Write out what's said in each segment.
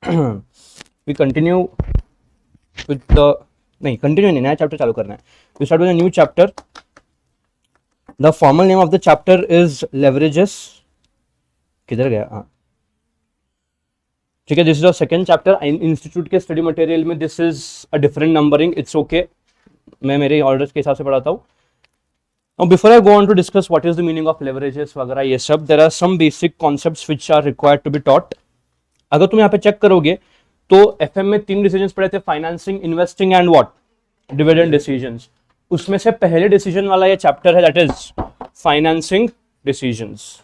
We continue with the, नहीं continue नहीं, नया चैप्टर चालू करना है. We start with a new chapter. The formal name of the chapter is leverages. किधर गया? हाँ ठीक है. This is the second chapter. Institute के स्टडी मटेरियल में this is a different numbering. It's okay, मैं मेरे ऑर्डर्स के हिसाब से पढ़ाता हूँ. Now, before I go on to discuss what is the meaning of leverages वगैरह ये सब, there are some basic concepts which are required to be taught. अगर तुम यहाँ पे चेक करोगे तो FM में 3 डिसीजंस पढ़े थे, financing, investing and what, dividend decisions. उसमें से पहले डिसीजन वाला ये चैप्टर है, दैट इज फाइनेंसिंग डिसीजंस.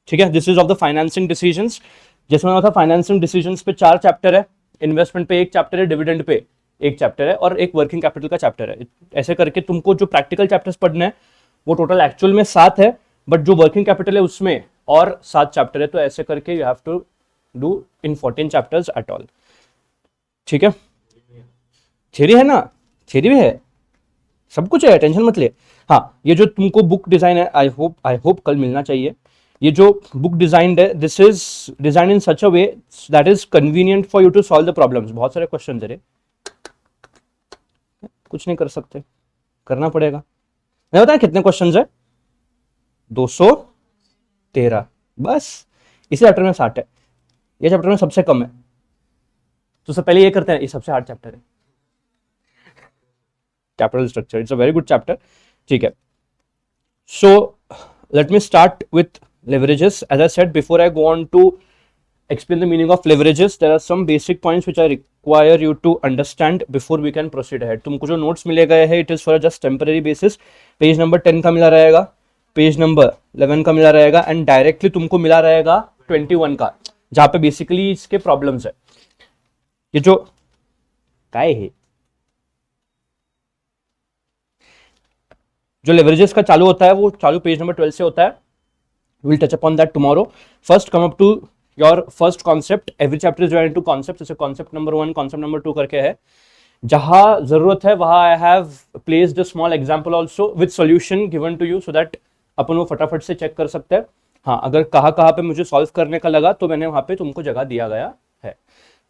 ठीक है, this is of the financing decisions. जैसे मैंने कहा था फाइनेंसिंग डिसीजंस पे 4 चैप्टर है, इन्वेस्टमेंट पे 1 चैप्टर है, डिविडेंड पे 1 चैप्टर है और एक वर्किंग कैपिटल का चैप्टर है. ऐसे करके तुमको जो प्रैक्टिकल चैप्टर्स पढ़ने हैं वो टोटल एक्चुअल में 7 है, बट जो वर्किंग कैपिटल है उसमें और 7 चैप्टर है. तो ऐसे करके you have to do in 14 chapters at all. ठीक है, थ्योरी है ना, थ्योरी भी है, सब कुछ है, टेंशन मत ले. हाँ, ये जो तुमको बुक डिजाइन है, आई होप कल मिलना चाहिए. ये जो बुक डिजाइंड है, this is design in such a way that is convenient for you to solve the problems. बहुत सारे क्वेश्चन है, कुछ नहीं कर सकते, करना पड़ेगा. नहीं बताया कितने क्वेश्चंस है? 213. बस इसी चैप्टर में 60 है, ये चैप्टर में सबसे कम है. तो सबसे पहले ये करते हैं, ये सबसे हार्ड चैप्टर है, capital structure. It's a very good chapter. ठीक है, so let me start with leverages. As I said, before I go on to explain the meaning of leverages, there are some basic points which I require you to understand before we can proceed ahead. तुमको जो notes मिले गए हैं, it is for a just temporary basis. Page number 10 का मिला रहेगा, page number 11 का मिला रहेगा एंड डायरेक्टली तुमको मिला रहेगा 21 का, जहाँ पे बेसिकली इसके प्रॉब्लम्स है. ये जो काय है, जो लेवरेजेस का चालू होता है वो चालू पेज नंबर 12 से होता है. We'll touch upon that tomorrow. First come up to your first concept. Every chapter is divided into concepts. जैसे concept number 1, concept number 2 करके है. जहाँ जरूरत है वहाँ I have placed a small example also with solution given to you so that अपन वो फटाफट से चेक कर सकते हैं. हाँ, अगर कहाँ पे मुझे सॉल्व करने का लगा तो मैंने वहाँ पे तुमको जगह दिया गया है.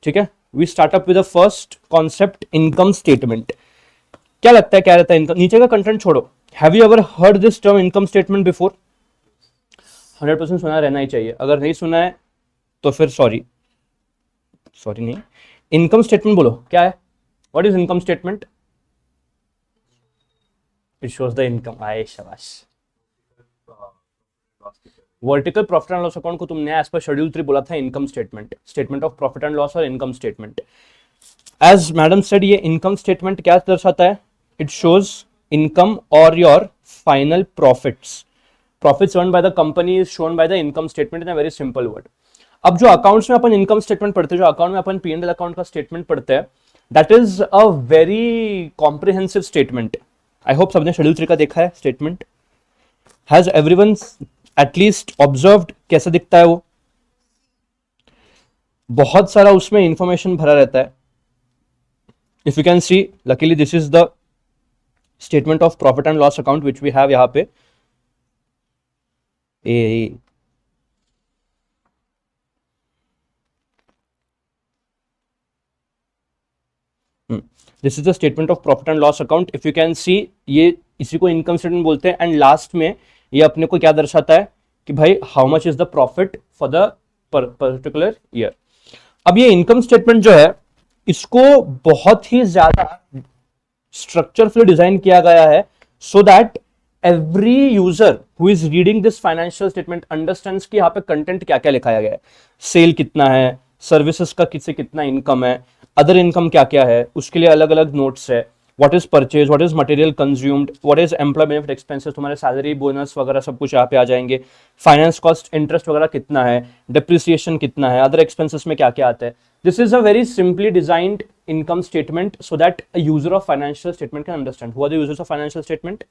ठीक है, we start up with the first concept, income statement. क्या लगता है क्या रहता है इनकम? नीचे का कंटेंट छोड़ो. Have you ever heard this term income statement before? 100% सुना रहना ही चाहिए. अगर नहीं सुना है तो फिर सॉरी नहीं. इनकम स्टेटमेंट बोलो क्या है? What is income statement? It shows the income. आए शाबाश. Vertical profit and loss account को तुमने एज पर शेड्यूल 3 बोला था income statement, statement of profit and loss और income statement. As madam said, ये इनकम स्टेटमेंट क्या दर्शाता है? इट शोज इनकम और your final profits. Profits earned by the company is shown by the income statement in a very simple word. अब जो accounts में अपन income statement पढ़ते हैं, जो अकाउंट में अपन P&L अकाउंट का स्टेटमेंट पढ़ते हैं, that is a very comprehensive statement. I hope सबने शेड्यूल 3 का देखा है statement. Has everyone at least observed कैसे दिखता है वो? बहुत सारा उसमें इंफॉर्मेशन भरा रहता है. If you can see, luckily this is the statement of profit and loss account which we have यहाँ पे. This is the statement of profit and loss account. If you can see, ये इसी को income statement बोलते हैं. And last में ये अपने को क्या दर्शाता है कि भाई how much is the profit for the particular year. अब ये इनकम स्टेटमेंट जो है, इसको बहुत ही ज्यादा स्ट्रक्चरफुली डिजाइन किया गया है so that every user who is reading this financial statement understands कि यहाँ पे कंटेंट क्या क्या लिखाया गया है. सेल कितना है, सर्विसेज का किससे कितना इनकम है, अदर इनकम क्या क्या है, उसके लिए अलग अलग नोट्स है. What is purchase, what is material consumed, what is employ benefit expenses, तुम्हारे सैलरी बोनस वगैरह सब कुछ यहाँ पे आ जाएंगे. फाइनेंस कॉस्ट, इंटरेस्ट वगैरह कितना है, डिप्रिसिएशन कितना है, अदर एक्सपेंसेस में क्या क्या आता है. This is a very simply designed income statement so that a user of financial statement can understand. Who are the users of financial statement?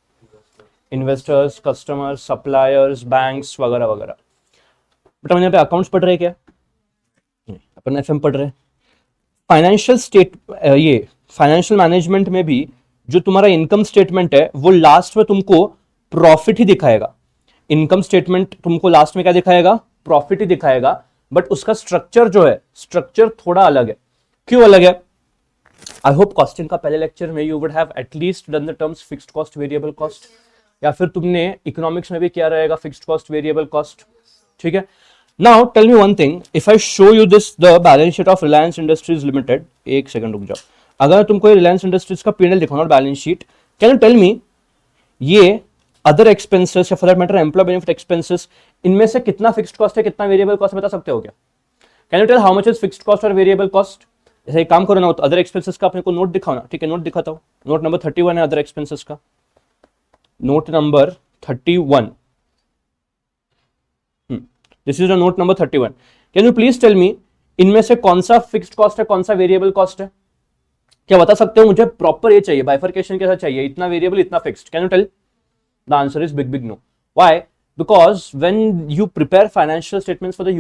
Investors, customers, suppliers, banks वगैरह वगैरह. But हम यहाँ पे अकाउंट्स पढ़ रहे हैं क्या? अपन एफएम पढ़ रहे हैं. ये फाइनेंशियल मैनेजमेंट में भी जो तुम्हारा इनकम स्टेटमेंट है वो लास्ट में तुमको प्रॉफिट ही दिखाएगा. इनकम स्टेटमेंट तुमको लास्ट में क्या दिखाएगा? प्रॉफिट ही दिखाएगा. बट उसका स्ट्रक्चर जो है, स्ट्रक्चर थोड़ा अलग है। क्यों अलग है? आई होप कॉस्टिंग का पहले लेक्चर में you would have at least done the terms fixed cost, variable cost, या फिर तुमने इकोनॉमिक्स में भी क्या रहेगा, फिक्स्ड कॉस्ट, वेरिएबल कॉस्ट। ठीक है, now tell me one thing, if I show you this the balance sheet of Reliance Industries Limited, एक सेकंड रुक जाओ, अगर तुमको रिलायंस इंडस्ट्रीज का पीएनएल दिखाना और balance sheet, can you tell me ये अदर एक्सपेंसेस या for that matter employ benefit expenses, इनमें से कितना फिक्स्ड कॉस्ट है, कितना वेरिएबल कॉस्ट बता सकते हो क्या? Can you tell how much is fixed cost और वेरिएबल कॉस्ट? ऐसे एक काम करो ना, तो अदर एक्सपेंसेस का अपने को नोट दिखाओ ना। ठीक है, नोट दिखाता हूँ, नोट नंबर 31 है अदर एक्सपेंसेस का, note number 31, this is the note number 31। Can you please tell me इनमें से कौन सा फिक्स्ड कॉस्ट है, कौन सा वेरिएबल कॉस्ट है? क्या बता सकते हो? मुझे प्रॉपर ये चाहिए, बाइफरकेशन कैसा चाहिए, इतना वेरिएबल इतना fixed. Can you tell? The answer is big no. Why? Because when you prepare financial statements for the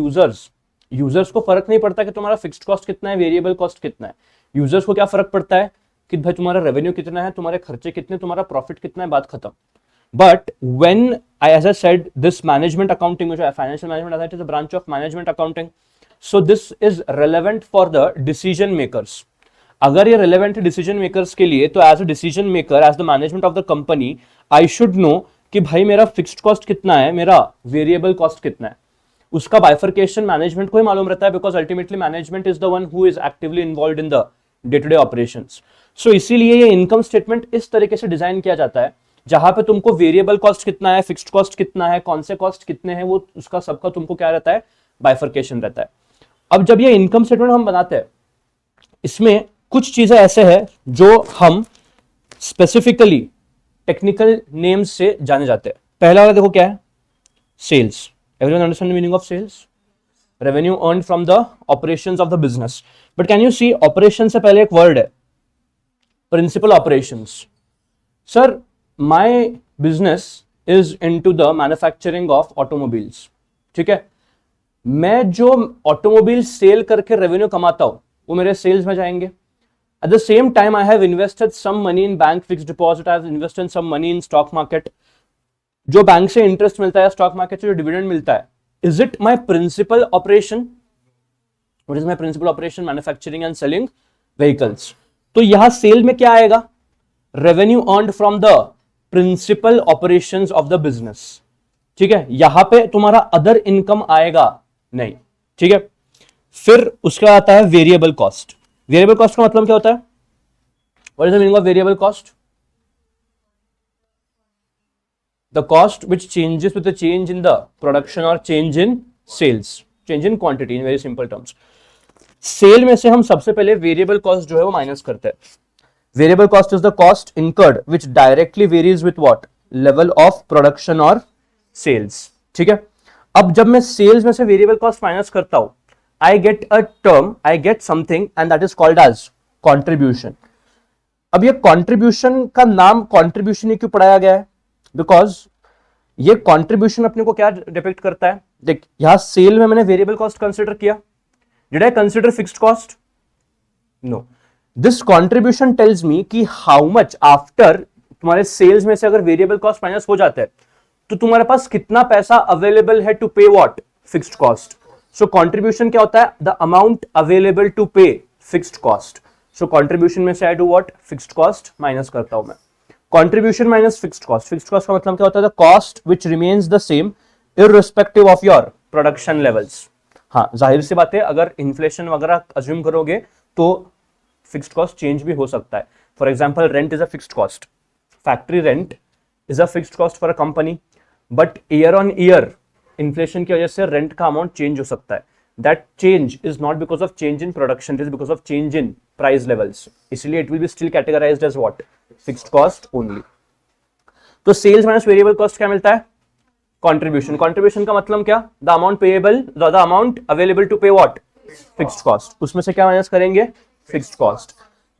users को फर्क नहीं पड़ता कि तुम्हारा फिक्स्ड कॉस्ट कितना है, वेरिएबल कॉस्ट कितना है। यूजर्स को क्या फर्क पड़ता है कि भाई तुम्हारा रेवेन्यू कितना है, तुम्हारे खर्चे कितने, तुम्हारा प्रॉफिट कितना है, बात खत्म। But when as I said, this management accounting, which financial management is a branch of management accounting, so this is relevant for the decision makers. अगर ये relevant है decision makers के लिए, तो as a decision maker, as the management of the company, I should know कि भाई मेरा fixed cost कितना है, मेरा variable cost कितना है। उसका bifurcation management को ही मालूम रहता है, because ultimately management is the one who is actively involved in the day-to-day operations. So इसीलिए ये income statement इस तरीके से डिजाइन किया जाता है, जहां पे तुमको वेरिएबल कॉस्ट कितना है, फिक्स्ड कॉस्ट कितना है, कौन से कॉस्ट कितने हैं, वो उसका सबका तुमको क्या रहता है, बाइफरकेशन रहता है। अब जब ये इनकम स्टेटमेंट हम बनाते हैं, इसमें कुछ चीजें ऐसे हैं जो हम स्पेसिफिकली टेक्निकल नेम्स से जाने जाते हैं। पहला वाला देखो क्या है, sales. Everyone understand the meaning of sales? Revenue earned from the operations of the business. But can you see, operation से पहले एक वर्ड है, principal operations. Sir, my business is into the manufacturing of automobiles. ठीक है, मैं जो automobile cell करके revenue कमाता हूं वो मेरे सेल्स में जाएंगे। At the same time I have invested some money in bank fixed deposit, I have invested some money in stock market. जो बैंक से इंटरेस्ट मिलता है, स्टॉक मार्केट से जो डिविडेंड मिलता है, is it my principal operation? What is my principal operation? Manufacturing and selling vehicles. तो यहां सेल में क्या आएगा? Revenue earned from the principal operations of the business. ठीक है, यहां पे तुम्हारा अदर इनकम आएगा नहीं। ठीक है, फिर उसके बाद आता है वेरिएबल कॉस्ट। वेरिएबल कॉस्ट का मतलब क्या होता है? What is the meaning of variable cost? The cost which changes with the change in the production और change in sales, change in quantity, in very simple terms. Sale में से हम सबसे पहले वेरिएबल कॉस्ट जो है वो माइनस करते हैं। Variable cost is the cost incurred which directly varies with what? Level of production or sales. ठीक है, अब जब मैं sales में से variable cost minus करता हूं, I get a term, I get something and that is called as contribution. अब ये contribution का नाम contribution ही क्यों पढ़ाया गया है? Because ये contribution अपने को क्या डिपेक्ट करता है? देख, यहां सेल में मैंने variable cost कंसिडर किया, did I consider fixed cost? No. This contribution tells me कि हाउ मच आफ्टर तुम्हारे सेल्स में से अगर वेरिएबल कॉस्ट माइनस हो जाता है तो तुम्हारे पास कितना पैसा अवेलेबल है to pay what? Fixed cost. So contribution क्या होता है? The amount available to pay fixed cost. So contribution में से I do what? Fixed cost minus करता हूं मैं। Contribution minus fixed cost. Fixed cost का मतलब क्या होता है? The cost which remains the same irrespective of your production levels. हाँ, जाहिर सी बात है, अगर इन्फ्लेशन वगैरह अज्यूम करोगे तो फिक्स्ड कॉस्ट चेंज भी हो सकता है। For example, rent is a fixed cost, factory rent is a fixed cost for a company, but year on year inflation की वजह से रेंट का अमाउंट चेंज हो सकता है। That change is not because of change in production, it is because of change in price levels, इसलिए it will be still categorised as what? Fixed cost only. तो sales minus variable cost क्या मिलता है? Contribution. Contribution का मतलब क्या? The amount payable, the amount available to pay what? Fixed cost. उसमें से क्या माइनस करेंगे? fixed cost.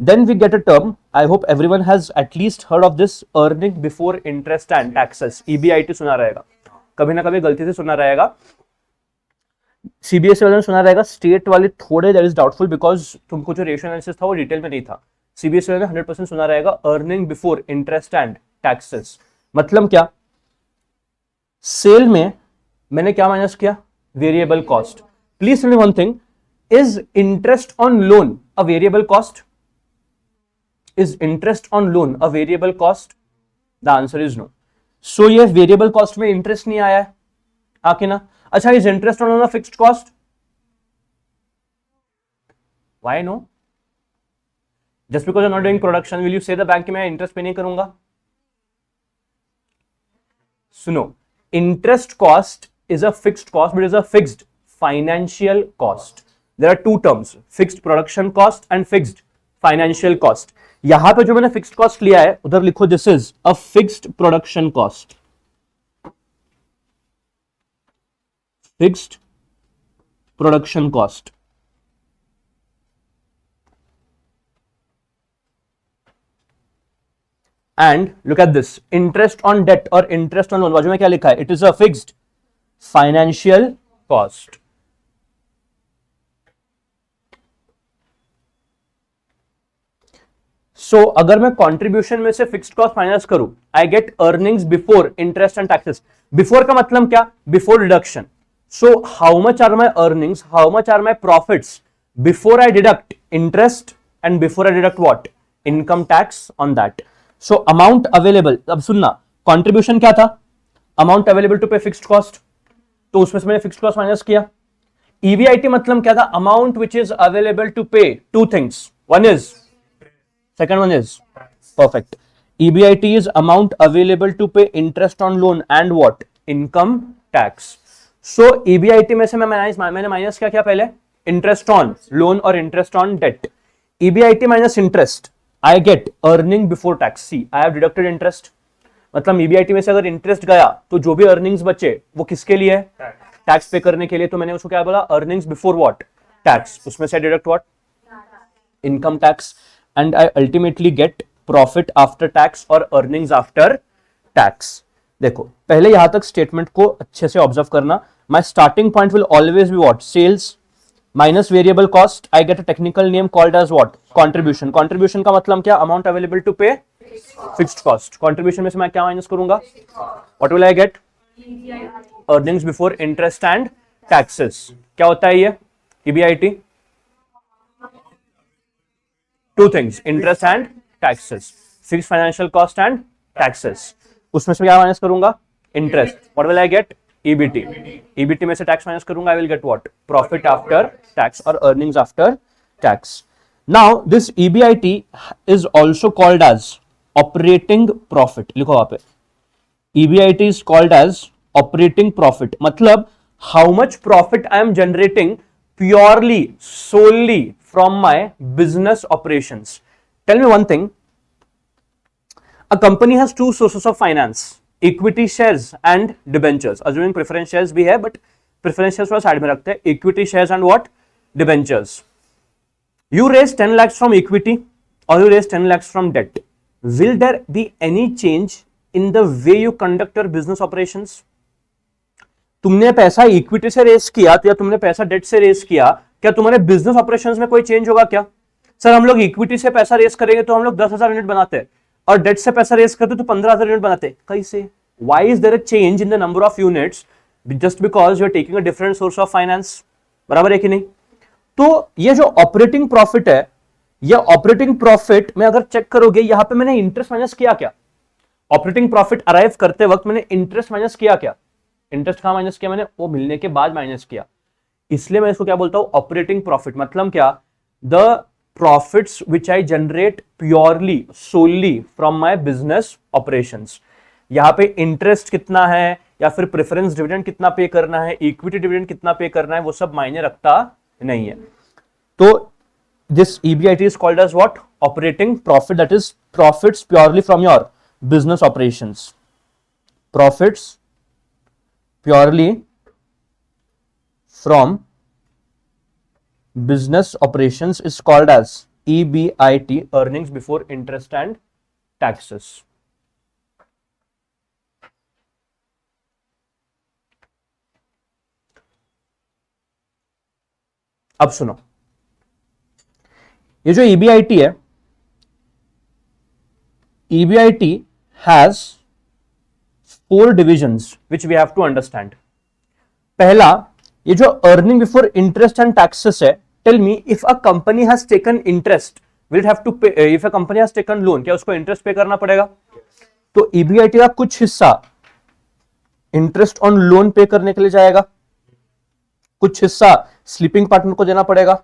Then we get a term, I hope everyone has at least heard of this, earning before interest and taxes, EBIT सुना रहेगा, कभी ना कभी गलती से सुना रहेगा। सीबीएसई वाले ने सुना रहेगा, स्टेट वाले थोड़े दैट इज डाउटफुल बिकॉज तुमको जो रेशियो एनालिसिस था वो डिटेल में नहीं था। सीबीएसई वाले ने 100% सुना रहेगा earning before interest and taxes. मतलब क्या? सेल में मैंने क्या माइनस किया? Variable cost. Please tell me one thing. Is interest on loan a variable cost? Is interest on loan a variable cost? The answer is no. So ये variable cost में interest नहीं आया है, आके ना. अच्छा, is interest on loan a fixed cost? Why no? Just because you're not doing production, will you say the bank कि मैं interest पे नहीं करूंगा? सुनो, interest cost is a fixed cost, but it is a fixed financial cost. There are two terms, fixed production cost and fixed financial cost. यहां पे जो मैंने fixed cost लिया है उधर लिखो this is a fixed production cost. Fixed production cost. And look at this, interest on debt or interest on loan, बाजू में क्या लिखा है? It is a fixed financial cost. So अगर मैं कंट्रीब्यूशन में से फिक्स्ड कॉस्ट माइनस करूं, I get earnings before interest and taxes. Before का मतलब क्या? Before deduction. So how much are my earnings, how much are my profits before I deduct interest and before I deduct what? Income tax on that. So amount available, अब सुनना, contribution क्या था? Amount available to pay fixed cost, तो उसमें से मैंने fixed cost minus किया. EBIT मतलब क्या था? Amount which is available to पे two things, one is, second one is perfect. EBIT is amount available to pay interest on loan and what? Income tax. So EBIT में से मैंने minus क्या किया पहले? इंटरेस्ट ऑन लोन और interest on debt. EBIT minus interest, I get earning before tax. See, I have deducted interest. मतलब EBIT में से अगर इंटरेस्ट गया तो जो भी अर्निंग्स बचे वो किसके लिए है? टैक्स पे करने के लिए. तो मैंने उसको क्या बोला? Earnings before what? टैक्स. उसमें से deduct what? Income tax. And I ultimately get profit after tax or earnings after tax. देखो, पहले यहां तक स्टेटमेंट को अच्छे से ऑब्जर्व करना. My starting point will always be what? Sales minus variable cost. I get a technical name called as what? Contribution. Contribution का मतलब क्या? Amount available to pay fixed cost. Contribution में से मैं क्या माइनस करूंगा? What will I get? Earnings before interest and taxes. क्या होता है ये EBIT? Two things, interest and taxes, fixed financial cost and taxes. उसमें से क्या माइनस करूंगा? Interest. What will I get? EBT. EBT में से टैक्स माइनस करूंगा, I will get what? Profit after tax or earnings after tax. Now this EBIT is also called as operating profit. लिखो वहां पे. EBIT is called as operating profit. मतलब how much profit I am generating purely, solely from my business operations. Tell me one thing. A company has two sources of finance, equity shares and debentures. Assuming preference shares भी है, but preference shares थोड़ा side में रखते हैं. Equity shares and what? Debentures. You raise 10 lakhs from equity or you raise 10 lakhs from debt. Will there be any change in the way you conduct your business operations? तुमने पैसा equity से race किया तो या तुमने पैसा date से race किया, क्या तुम्हारे बिजनेस ऑपरेशंस में कोई चेंज होगा क्या? सर हम लोग इक्विटी से पैसा रेस करेंगे तो हम लोग 10,000 यूनिट बनाते हैं और डेट से पैसा रेस करते तो 15,000 यूनिट बनाते. कैसे? Why is there a change in the number of units just because you are taking a different source of finance? बराबर है कि नहीं? तो ये जो ऑपरेटिंग प्रॉफिट है, ये ऑपरेटिंग प्रॉफिट में अगर चेक करोगे, यहां पे मैंने इंटरेस्ट माइनस किया क्या? ऑपरेटिंग प्रॉफिट अराइव करते वक्त मैंने इंटरेस्ट माइनस किया क्या? इंटरेस्ट कहां माइनस किया? मैंने वो मिलने के बाद माइनस किया. इसलिए मैं इसको क्या बोलता हूं? Operating profit. मतलब क्या? The profits which I generate purely, solely from my business operations. यहां पे इंटरेस्ट कितना है या फिर प्रेफरेंस डिविडेंड कितना पे करना है, इक्विटी डिविडेंड कितना पे करना है, वो सब मायने रखता नहीं है. तो this EBIT is called as what? Operating profit. That is profits purely from your business operations. Profits purely from business operations is called as EBIT, earnings before interest and taxes. अब सुनो, ये जो EBIT है, EBIT has 4 divisions which we have to understand. पहला, ये जो earning before interest and taxes है, tell me if a company has taken interest will have to pay, if a company has taken loan, क्या उसको interest पे करना पड़ेगा? तो ईबीआईटी का कुछ हिस्सा इंटरेस्ट ऑन लोन पे करने के लिए जाएगा, कुछ हिस्सा स्लीपिंग पार्टनर को देना पड़ेगा।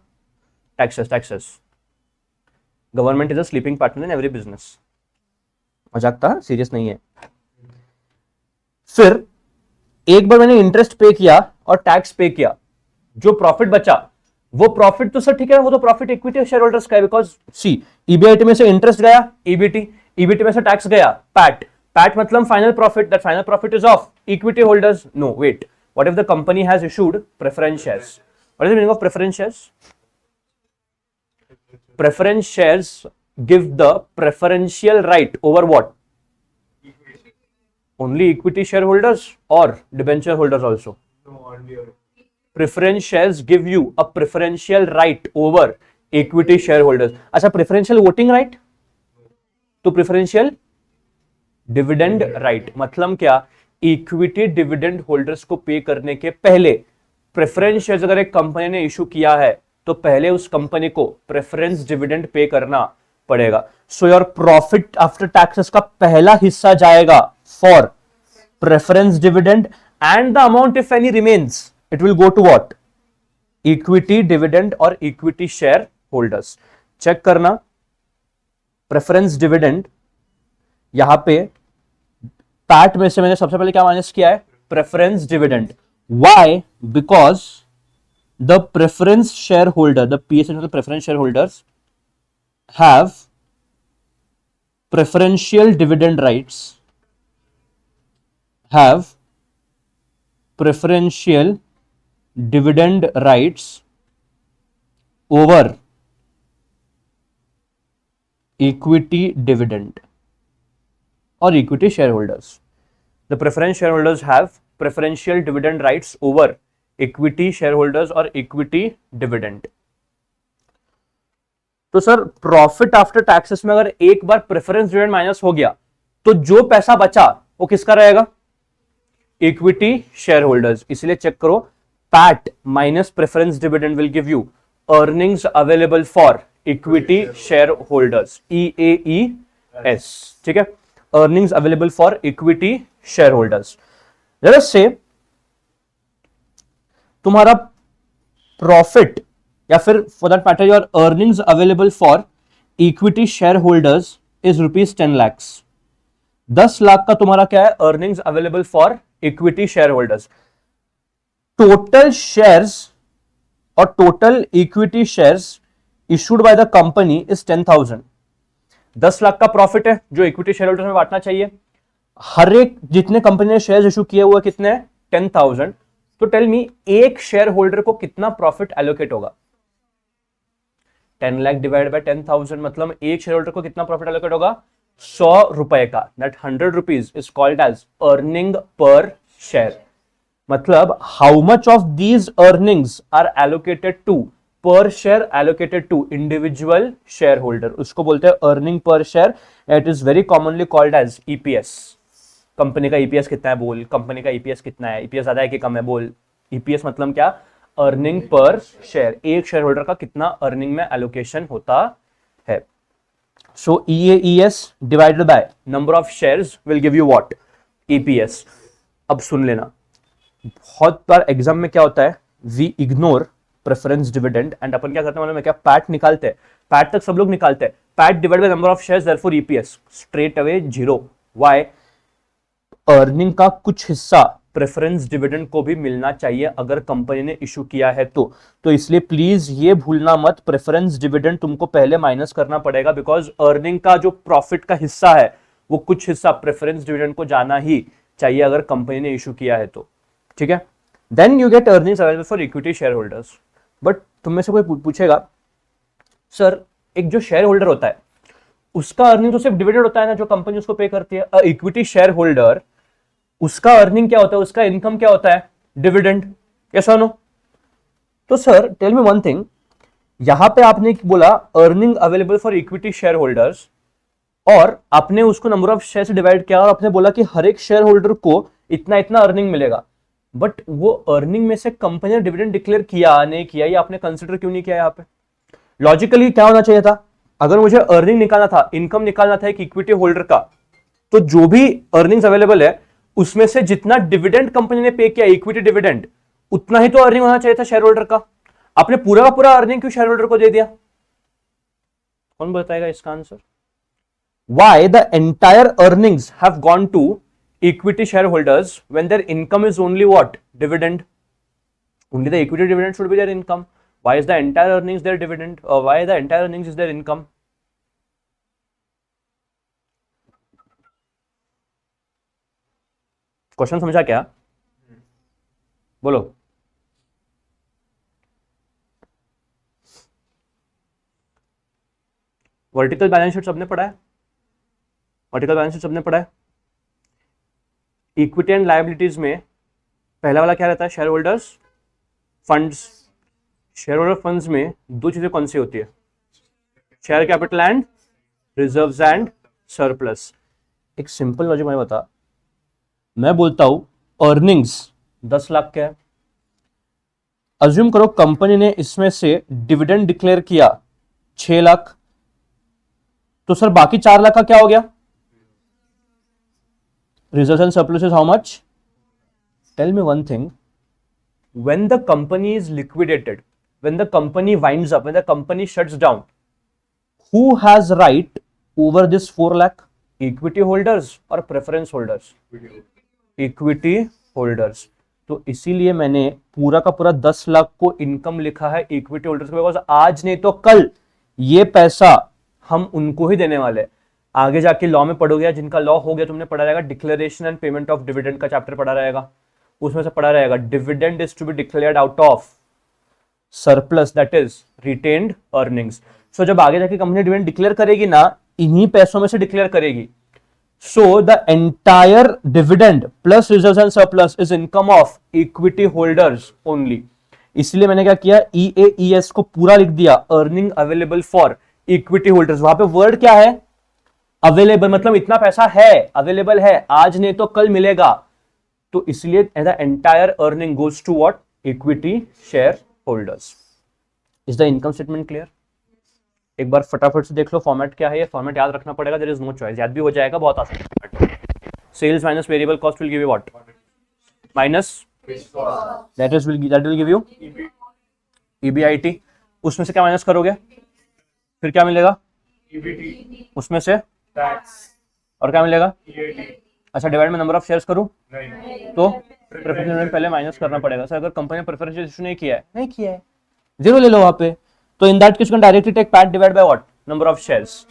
Taxes government is a sleeping partner in every business. मजाक था, सीरियस नहीं है। फिर एक बार मैंने इंटरेस्ट पे किया और टैक्स पे किया, जो प्रॉफिट बचा वो प्रॉफिट तो सर ठीक है, वो तो प्रॉफिट इक्विटी शेयर होल्डर्स का है, बिकॉज सी ईबीआईटी में से इंटरेस्ट गया ईबीटी, ईबीटी में से टैक्स गया पैट, पैट मतलब final profit, that final profit is of equity holders. No wait, what if the company has issued preference shares? What is the meaning of preference shares? Preference shares give the preferential right over what? Only equity shareholders or debenture holders also? No, only. Preference shares give you a preferential right over equity shareholders. अच्छा, preferential voting right? तो preferential dividend right मतलब क्या? Equity dividend holders को पे करने के पहले preference shares अगर एक कंपनी ने इशू किया है तो पहले उस कंपनी को प्रेफरेंस डिविडेंड पे करना पड़ेगा। So your profit after taxes का पहला हिस्सा जाएगा for preference dividend and the amount if any remains it will go to what? Equity dividend और इक्विटी शेयर होल्डर्स। चेक करना, प्रेफरेंस डिविडेंड यहां पे पैट में से मैंने सबसे पहले क्या माइनस किया है? Preference dividend. Why? Because the preference shareholder, the PSN preference shareholders have preferential dividend rights, have preferential dividend rights over equity dividend or equity shareholders. The preference shareholders have preferential dividend rights over equity share holders और equity dividend. तो sir profit after taxes में अगर एक बार preference dividend minus हो गया तो जो पैसा बचा वो किसका रहेगा? Equity share holders. इसलिए चेक करो, PAT minus preference dividend will give you earnings available for equity share holders, EAES। ठीक है, earnings available for equity share holders. Let us से तुम्हारा प्रॉफिट या फिर for that matter your earnings available for equity share holders is ₹10 lakh. 10 lakh का तुम्हारा क्या है? Earnings available for equity share holders. Total shares और total equity shares issued by the company is 10,000। 10 lakh का प्रॉफिट है जो इक्विटी शेयर होल्डर्स में बांटना चाहिए। हर एक जितने कंपनी ने शेयर्स इशू किए हुए कितने हैं? 10,000। तो टेल मी एक शेयर होल्डर को कितना प्रॉफिट एलोकेट होगा? 10 लाख डिवाइड बाय 10,000 मतलब एक शेयर होल्डर को कितना प्रॉफिट एलोकेट होगा? 100 रुपए का। That 100 rupees is called as earning per share. मतलब how much of these earnings are allocated to per share allocated to individual share holder, उसको बोलते हैं earning per share. It is very commonly called as EPS। Company का EPS कितना है बोल, company का EPS कितना है, EPS ज्यादा है कि कम है बोल। EPS मतलब क्या? Earning per share. एक शेयर होल्डर का कितना अर्निंग में एलोकेशन होता है। सो EAES divided by number of shares will give you what? EPS। अब सुन लेना, बहुत बार एग्जाम में क्या होता है, we ignore preference dividend and अपन क्या करते हैं मालूम है क्या? पैट निकालते हैं, पैट तक सब लोग निकालते हैं, PAT divide bye number of shares therefore EPS straight away 0। Why? Earning का कुछ हिस्सा प्रेफरेंस डिविडेंड को भी मिलना चाहिए अगर कंपनी ने इशू किया है तो इसलिए प्लीज ये भूलना मत, प्रेफरेंस डिविडेंड तुमको पहले माइनस करना पड़ेगा, बिकॉज अर्निंग का जो प्रॉफिट का हिस्सा है वो कुछ हिस्सा प्रेफरेंस डिविडेंड को जाना ही चाहिए अगर कंपनी ने इशू किया है तो। ठीक है, then you get earnings available for equity share holders. But तुम में से कोई पूछेगा सर एक जो शेयर होल्डर होता है उसका अर्निंग तो सिर्फ डिविडेंड होता है ना जो कंपनी उसको पे करती है। इक्विटी शेयर होल्डर उसका अर्निंग क्या होता है, उसका इनकम क्या होता है? डिविडेंड। ऐसा नो? तो sir tell me one thing, यहां पे आपने बोला earning available for equity share holders और आपने उसको नंबर ऑफ शेयर से डिवाइड किया और आपने बोला कि हर एक शेयर होल्डर को इतना इतना अर्निंग मिलेगा। बट वो अर्निंग में से कंपनी ने डिविडेंड डिक्लेयर किया नहीं किया, ये आपने कंसिडर क्यों नहीं किया यहाँ पे? लॉजिकली क्या होना चाहिए था, अगर मुझे अर्निंग निकालना था, इनकम निकालना था एक इक्विटी होल्डर का, तो जो भी अर्निंग्स अवेलेबल है उसमें से जितना डिविडेंड कंपनी ने पे किया इक्विटी डिविडेंड, उतना ही तो अर्निंग होना चाहिए था शेयर होल्डर का। आपने पूरा का पूरा अर्निंग क्यों शेयर होल्डर को दे दिया? कौन बताएगा इसका answer? Why the entire earnings have gone to equity shareholders when their income is only what? Dividend. Only the equity dividend should be their income. Why is the entire earnings their dividend? Or why the entire earnings is their income? Question समझा क्या? बोलो। Vertical balance sheet सबने पढ़ा है? Vertical balance sheet सबने पढ़ा है? Equity and liabilities में पहला वाला क्या रहता है? Share holders funds. Share holder funds में दो चीजें कौन सी होती है? Share capital and reserves and surplus. एक सिंपल लॉजिक मैं बता, मैं बोलता हूं अर्निंग्स 10 लाख का है, अज्यूम करो कंपनी ने इसमें से डिविडेंड डिक्लेयर किया 6 लाख, तो सर बाकी 4 लाख का क्या हो गया? Reserves and surpluses how much? Tell me one thing. When the company is liquidated, when the company winds up, when the company shuts down, who has right over this 4 lakh? Equity holders or preference holders? Equity holders. तो इसीलिए मैंने पूरा का पूरा 10 लाख को income लिखा है equity holders को, बिकॉज आज नहीं तो कल ये पैसा हम उनको ही देने वाले। आगे जाके लॉ में पढ़ोगे, जिनका लॉ हो गया तुमने पढ़ा रहेगा declaration and payment of dividend का चैप्टर पढ़ा रहेगा, उसमें से पढ़ा रहेगा dividend is to be declared out of surplus that is retained earnings. So जब आगे जाके कंपनी डिविडेंड डिक्लेयर करेगी ना, इन्हीं पैसों में से डिक्लेयर करेगी। So the entire dividend plus reserves and surplus is income of equity holders only. इसलिए मैंने क्या किया, EAES को पूरा लिख दिया, earning available for equity holders. वहां पे वर्ड क्या है? अवेलेबल, मतलब इतना पैसा है, अवेलेबल है, आज नहीं तो कल मिलेगा। तो इसलिए the entire earning goes to what? Equity share holders. Is the income statement clear? एक बार फटाफट से देख लो फॉर्मेट क्या है। ये फॉर्मेट याद रखना पड़ेगा, देयर इज नो चॉइस, याद भी हो जाएगा, बहुत आसान। Sales minus variable cost will give you what? Minus that will give you EBIT। उसमें से क्या माइनस करोगे? फिर क्या मिलेगा? EBT। उसमें से टैक्स, और क्या मिलेगा? EAT। अच्छा, डिवाइड में नंबर ऑफ शेयर्स करूं? नहीं। तो प्रेफरेंस डिविडेंड पहले माइनस करना पड़ेगा। सर अगर कंपनी ने प्रेफरेंस इशू नहीं किया है, जीरो ले लो वहां पे, तो in that case you can directly take PAT divide by what? Number of shares,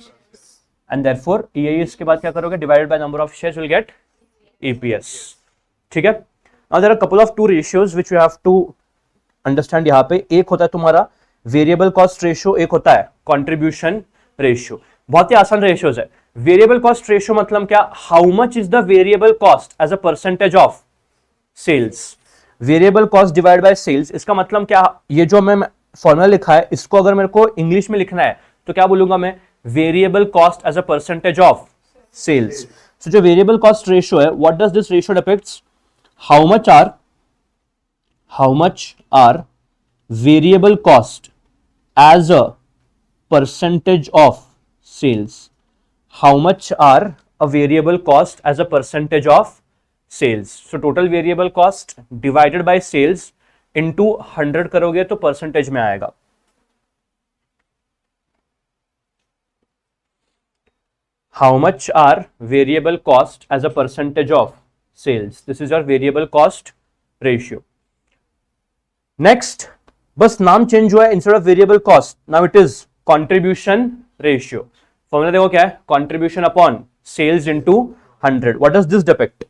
and therefore EAS के बाद क्या करोगे? Divided by number of shares will get EPS। ठीक है। Now there are couple of two ratios which you have to understand. यहाँ पे एक होता है तुम्हारा वेरिएबल कॉस्ट रेशियो, एक होता है कंट्रीब्यूशन रेशियो। बहुत ही आसान रेशियोज है। वेरिएबल कॉस्ट रेशियो मतलब क्या? How much is the variable cost as a percentage of sales. Variable cost divide by sales, इसका मतलब क्या? ये जो मैं फॉर्मूला लिखा है, इसको अगर मेरे को इंग्लिश में लिखना है तो क्या बोलूंगा मैं? Variable cost as a percentage of sales. So जो वेरिएबल कॉस्ट रेशियो है, what does this ratio depicts? How much are variable cost as a percentage of sales. How much are a variable cost as a percentage of sales? So total variable cost divided by sales into 100 करोगे तो percentage में आएगा। How much are variable cost as a percentage of sales? This is your variable cost ratio. Next, बस नाम change हुआ है, instead of variable cost now it is contribution ratio. Formula देखो क्या है? Contribution upon sales into 100। What does this depict?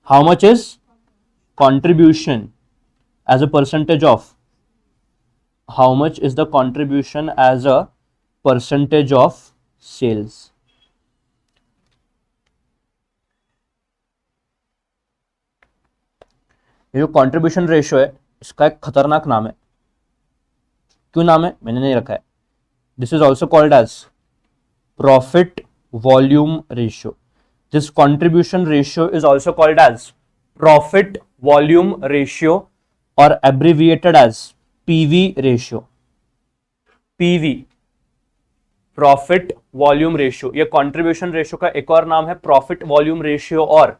How much is contribution as a percentage of, how much is the contribution as a percentage of sales. ये जो contribution ratio है, इसका एक खतरनाक नाम है। क्यों नाम है? मैंने नहीं रखा है। This is also called as profit volume ratio. This contribution ratio is also called as profit volume ratio और abbreviated as PV ratio. PV profit volume ratio, ये कंट्रीब्यूशन रेशियो का एक और नाम है, प्रॉफिट वॉल्यूम रेशियो और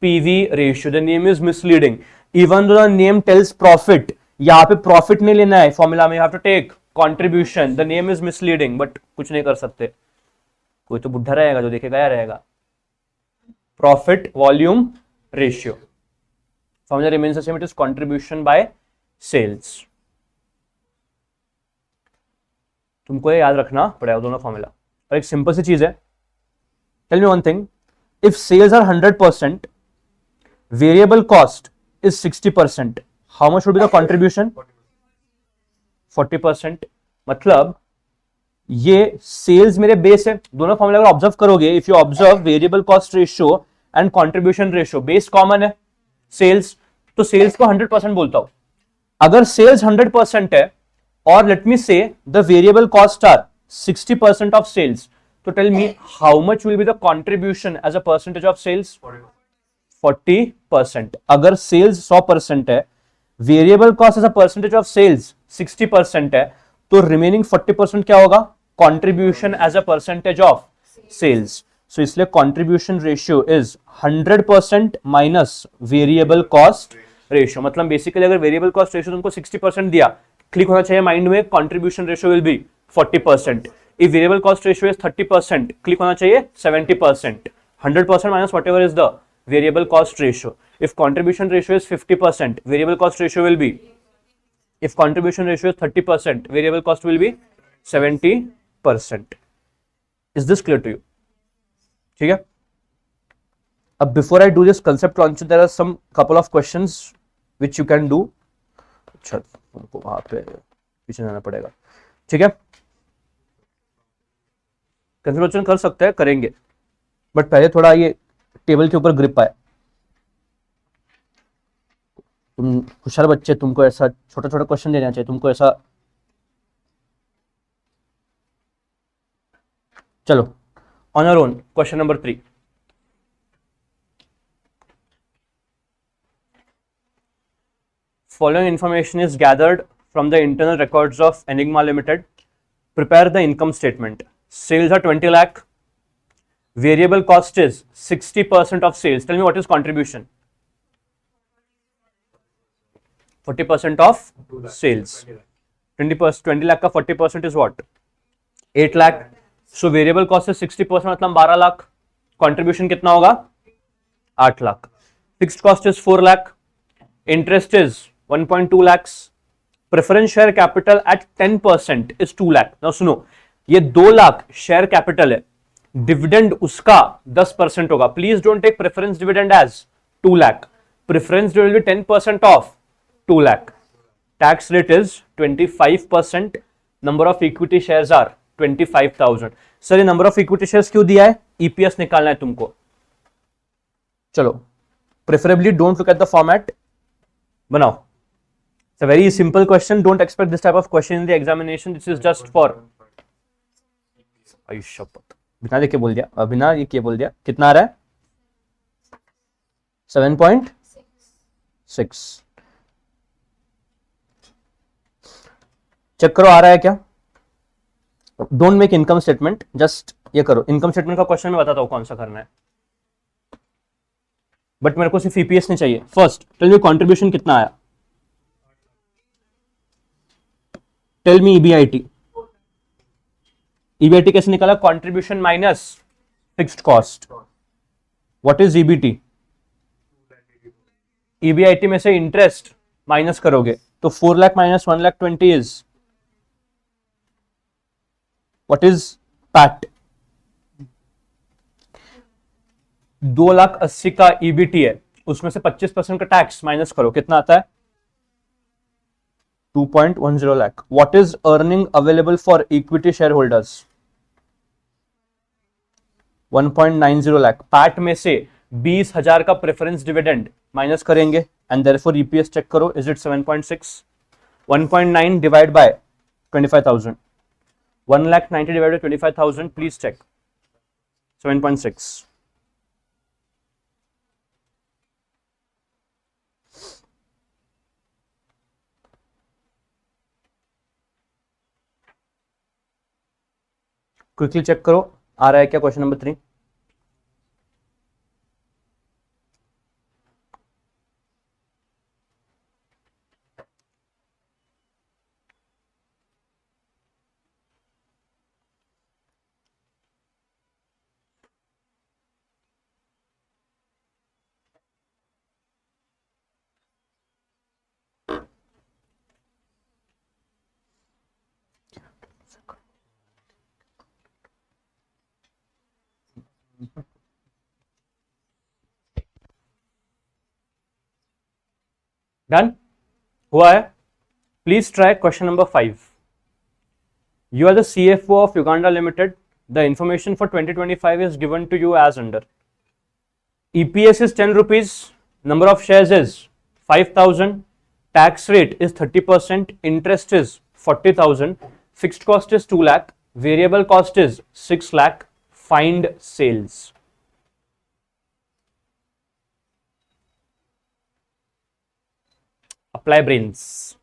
PV ratio. The name is misleading even though the name tells profit, यहां पे प्रॉफिट नहीं लेना है फॉर्मूला में, you have to take contribution. The name is misleading but कुछ नहीं कर सकते, कोई तो बुढ़ा रहेगा जो देखेगा या रहेगा। Profit volume ratio formula remains the same, it is contribution by sales. तुमको ये याद रखना पड़ेगा दोनों फॉर्मूला। और एक सिंपल सी चीज है, tell me one thing, if sales are 100%, variable cost is 60%, how much would be the contribution? 40%। मतलब ये सेल्स मेरे बेस है, दोनों फॉर्मूला अगर ऑब्जर्व करोगे, if you observe variable cost ratio and contribution ratio, base common है sales, तो sales को 100% बोलता हूं। अगर सेल्स 100% है और let me say the variable cost are 60% of sales, तो tell me how much will be the contribution as a percentage of sales? 40%। अगर सेल्स 100% है, variable cost as a percentage of sales 60% है, तो remaining 40% क्या होगा? Contribution as a percentage of sales. So इसलिए contribution ratio is 100% minus variable cost ratio. मतलब basically अगर variable cost ratio तुमको 60% दिया, क्लिक होना चाहिए माइंड में, contribution ratio will be 40%। If variable cost ratio is 30%, click होना चाहिए 70%। 100% minus what ever is the variable cost ratio. If contribution ratio is 50%, variable cost ratio will be, if contribution ratio is 30%, variable cost will be 70%. Is this clear to you? ठीक है। अब before I do this concept launch, there are some couple of questions which you can do. अच्छा, तुमको वहां पे पीछे जाना पड़ेगा, ठीक है। कंसेप्ट कर सकते हैं, करेंगे, बट पहले थोड़ा ये टेबल के ऊपर ग्रिप आए। तुम होशियार बच्चे, तुमको ऐसा छोटा छोटा क्वेश्चन देना चाहिए, तुमको ऐसा। चलो, on your own, question number 3। Following information is gathered from the internal records of Enigma Limited. Prepare the income statement. Sales are 20 lakh. Variable cost is 60% of sales. Tell me what is contribution? 40% of sales. 20 lakh का 40% is what? 8 lakh. So variable cost is 60%, मतलब 12 lakh. Contribution कितना होगा? 8 lakh. Fixed cost is 4 lakh. Interest is 1.2 lakhs. Preference share capital at 10% is 2 lakh. Now सुनो, ये 2 lakh share capital है, dividend उसका 10% होगा. Please don't take preference dividend as 2 lakh. Preference dividend 10% of 2 lakh. Tax rate is 25%. Number of equity shares are 25,000. Sir ये number of equity shares क्यों दिया है? EPS निकालना है तुमको. चलो, preferably don't look at the format, बनाओ. It's a very simple question. Don't expect this type of question in the examination. This is just for आयुष्यपत. बिना देखे बोल दिया, बिना ये क्या बोल दिया. कितना आ रहा है? 7.6. चेक करो आ रहा है क्या. Don't make income statement, just ये करो. इनकम स्टेटमेंट का क्वेश्चन मैं बताता हूं कौन सा करना है, बट मेरे को सिर्फ ईपीएस नहीं चाहिए. फर्स्ट टेल मी कंट्रीब्यूशन कितना आया. Tell me EBIT. ईबीआईटी कैसे निकाला? Contribution minus fixed cost. What is EBT? EBIT में से इंटरेस्ट माइनस करोगे तो 4 lakh minus 1,20,000 is what is PAT. 2,80,000 का ईबीटी है, उसमें से 25% का टैक्स माइनस करो, कितना आता है? 2.10 lakh. What is earning available for equity share holders? 1.90 lakh. PAT में से 20,000 का प्रेफरेंस डिविडेंड माइनस करेंगे एंड देयरफॉर ईपीएस चेक करो. Is it 7.6? 1.9 divide by 25,000. 1,90,000 divided by 25,000. Please check. 7.6. Quickly check करो आ रहा है क्या क्वेश्चन नंबर 3। डन हुआ है। Please try question number 5। You are the CFO of Uganda Limited. The information for 2025 is given to you as under. EPS is 10 rupees. Number of shares is 5,000. Tax rate is 30%. Interest is 40,000. Fixed cost is 2 lakh. Variable cost is 6 lakh. Find sales. Apply brains.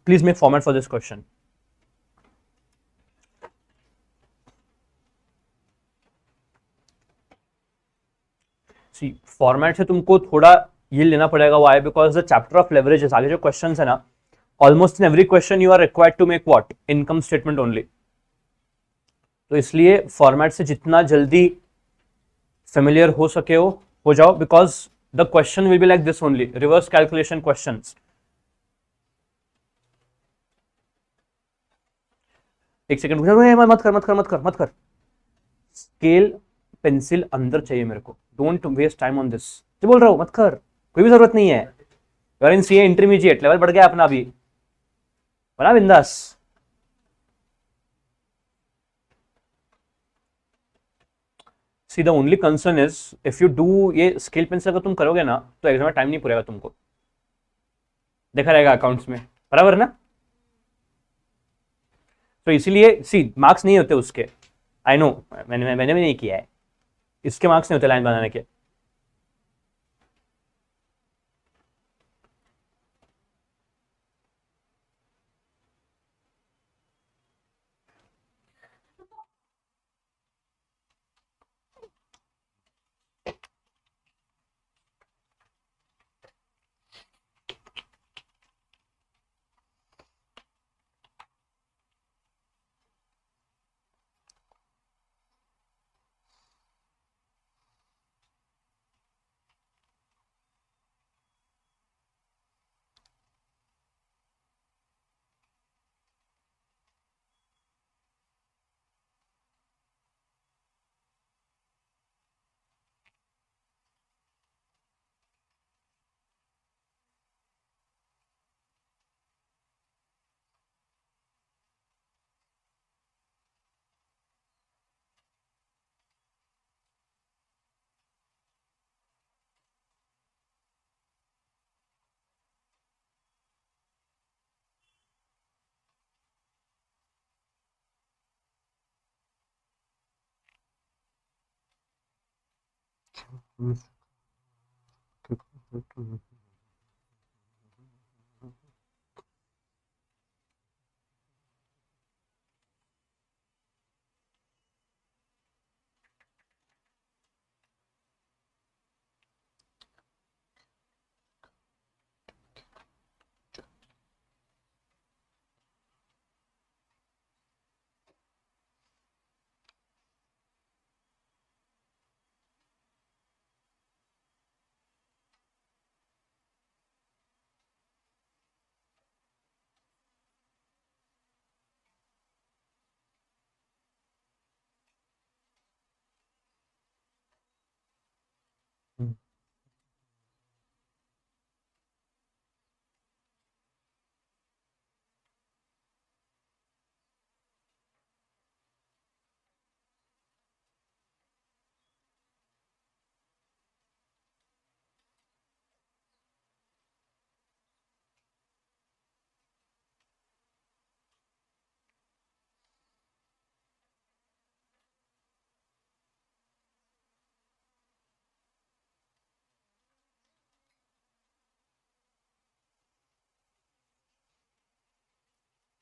Please make format for this question. See format से तुमको थोड़ा ये लेना पड़ेगा, why because the chapter of leverages, आगे जो question है ना, almost in every question you are required to make what, income statement only. तो इसलिए फॉर्मेट से जितना जल्दी फेमिलियर हो सके हो जाओ, because the question will be like this only, reverse calculation questions. एक सेकंड मत कर मत कर मत कर मत कर। स्केल पेंसिल अंदर चाहिए मेरे को, don't waste time on this. जो बोल रहा हूं मत कर, कोई भी जरूरत नहीं है। You're in CA intermediate level बढ़ गया अपना अभी, बना बिंदास। See the only concern is if you do ये स्केल पेंसिल अगर तुम करोगे ना तो एग्जाम में टाइम नहीं पूरेगा तुमको, देखा रहेगा अकाउंट्स में, बराबर ना। तो इसीलिए सी मार्क्स नहीं होते उसके, आई नो, मैंने भी नहीं किया है, इसके मार्क्स नहीं होते लाइन बनाने के।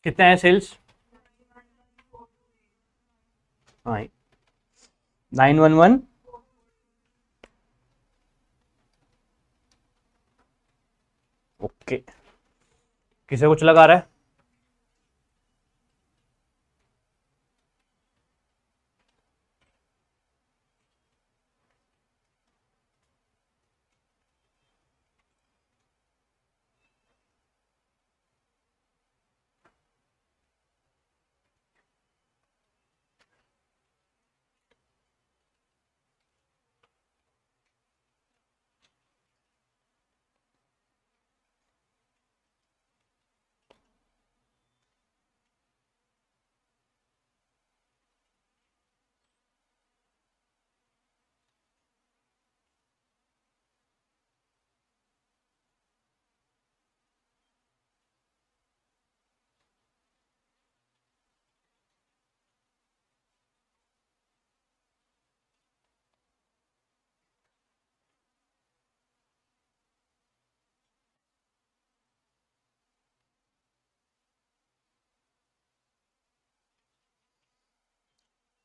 कितने हैं सेल्स? हाँ 911 ओके। किसे कुछ लगा रहा है?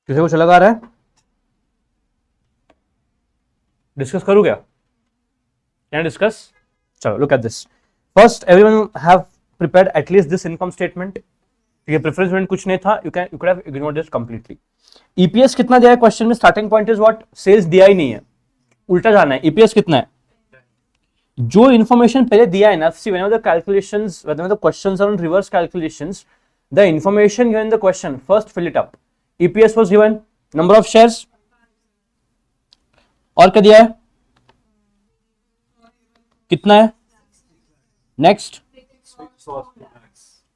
किसे कुछ लगा रहा है? डिस्कस करूँ क्या? Can discuss? चलो look at this. First everyone have prepared at least this income statement. ठीक है, प्रेफरेंस में कुछ नहीं था, you could have ignored this completely. EPS कितना दिया है क्वेश्चन में? Starting point is what? Sales दिया ही नहीं है, उल्टा जाना है। ईपीएस कितना है? जो इन्फॉर्मेशन पहले दिया है ना, see whenever the calculations, whenever the questions are on reverse calculations, the information given in the question first fill it up. EPS was given, number of shares, और क्या दिया है? कितना है? नेक्स्ट,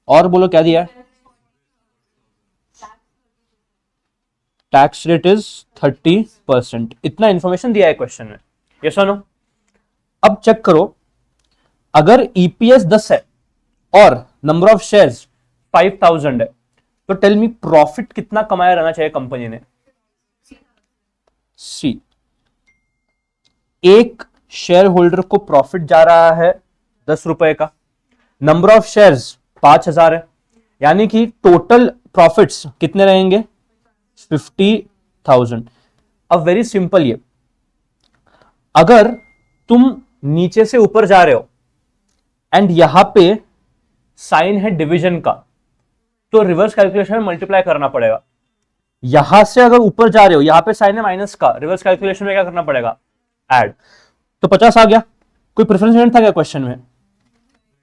और बोलो क्या दिया है? Tax rate is 30%। इतना इंफॉर्मेशन दिया है क्वेश्चन में, यस और नो? अब चेक करो, अगर ईपीएस 10 है और नंबर ऑफ शेयर्स 5000 है, तो टेल मी प्रॉफिट कितना कमाया रहना चाहिए कंपनी ने? सी, एक शेयर होल्डर को प्रॉफिट जा रहा है 10 रुपए का, नंबर ऑफ शेयर्स 5000 है, यानी कि टोटल प्रॉफिट्स कितने रहेंगे? 50,000। अब वेरी सिंपल, ये अगर तुम नीचे से ऊपर जा रहे हो एंड यहां पे साइन है डिवीजन का, तो रिवर्स कैलकुलेशन में मल्टीप्लाई करना पड़ेगा। यहां से अगर ऊपर जा रहे हो, यहां पे साइन है माइनस का, रिवर्स कैलकुलेशन में क्या करना पड़ेगा? ऐड। तो 50 आ गया। कोई प्रेफरेंस था क्या क्वेश्चन में?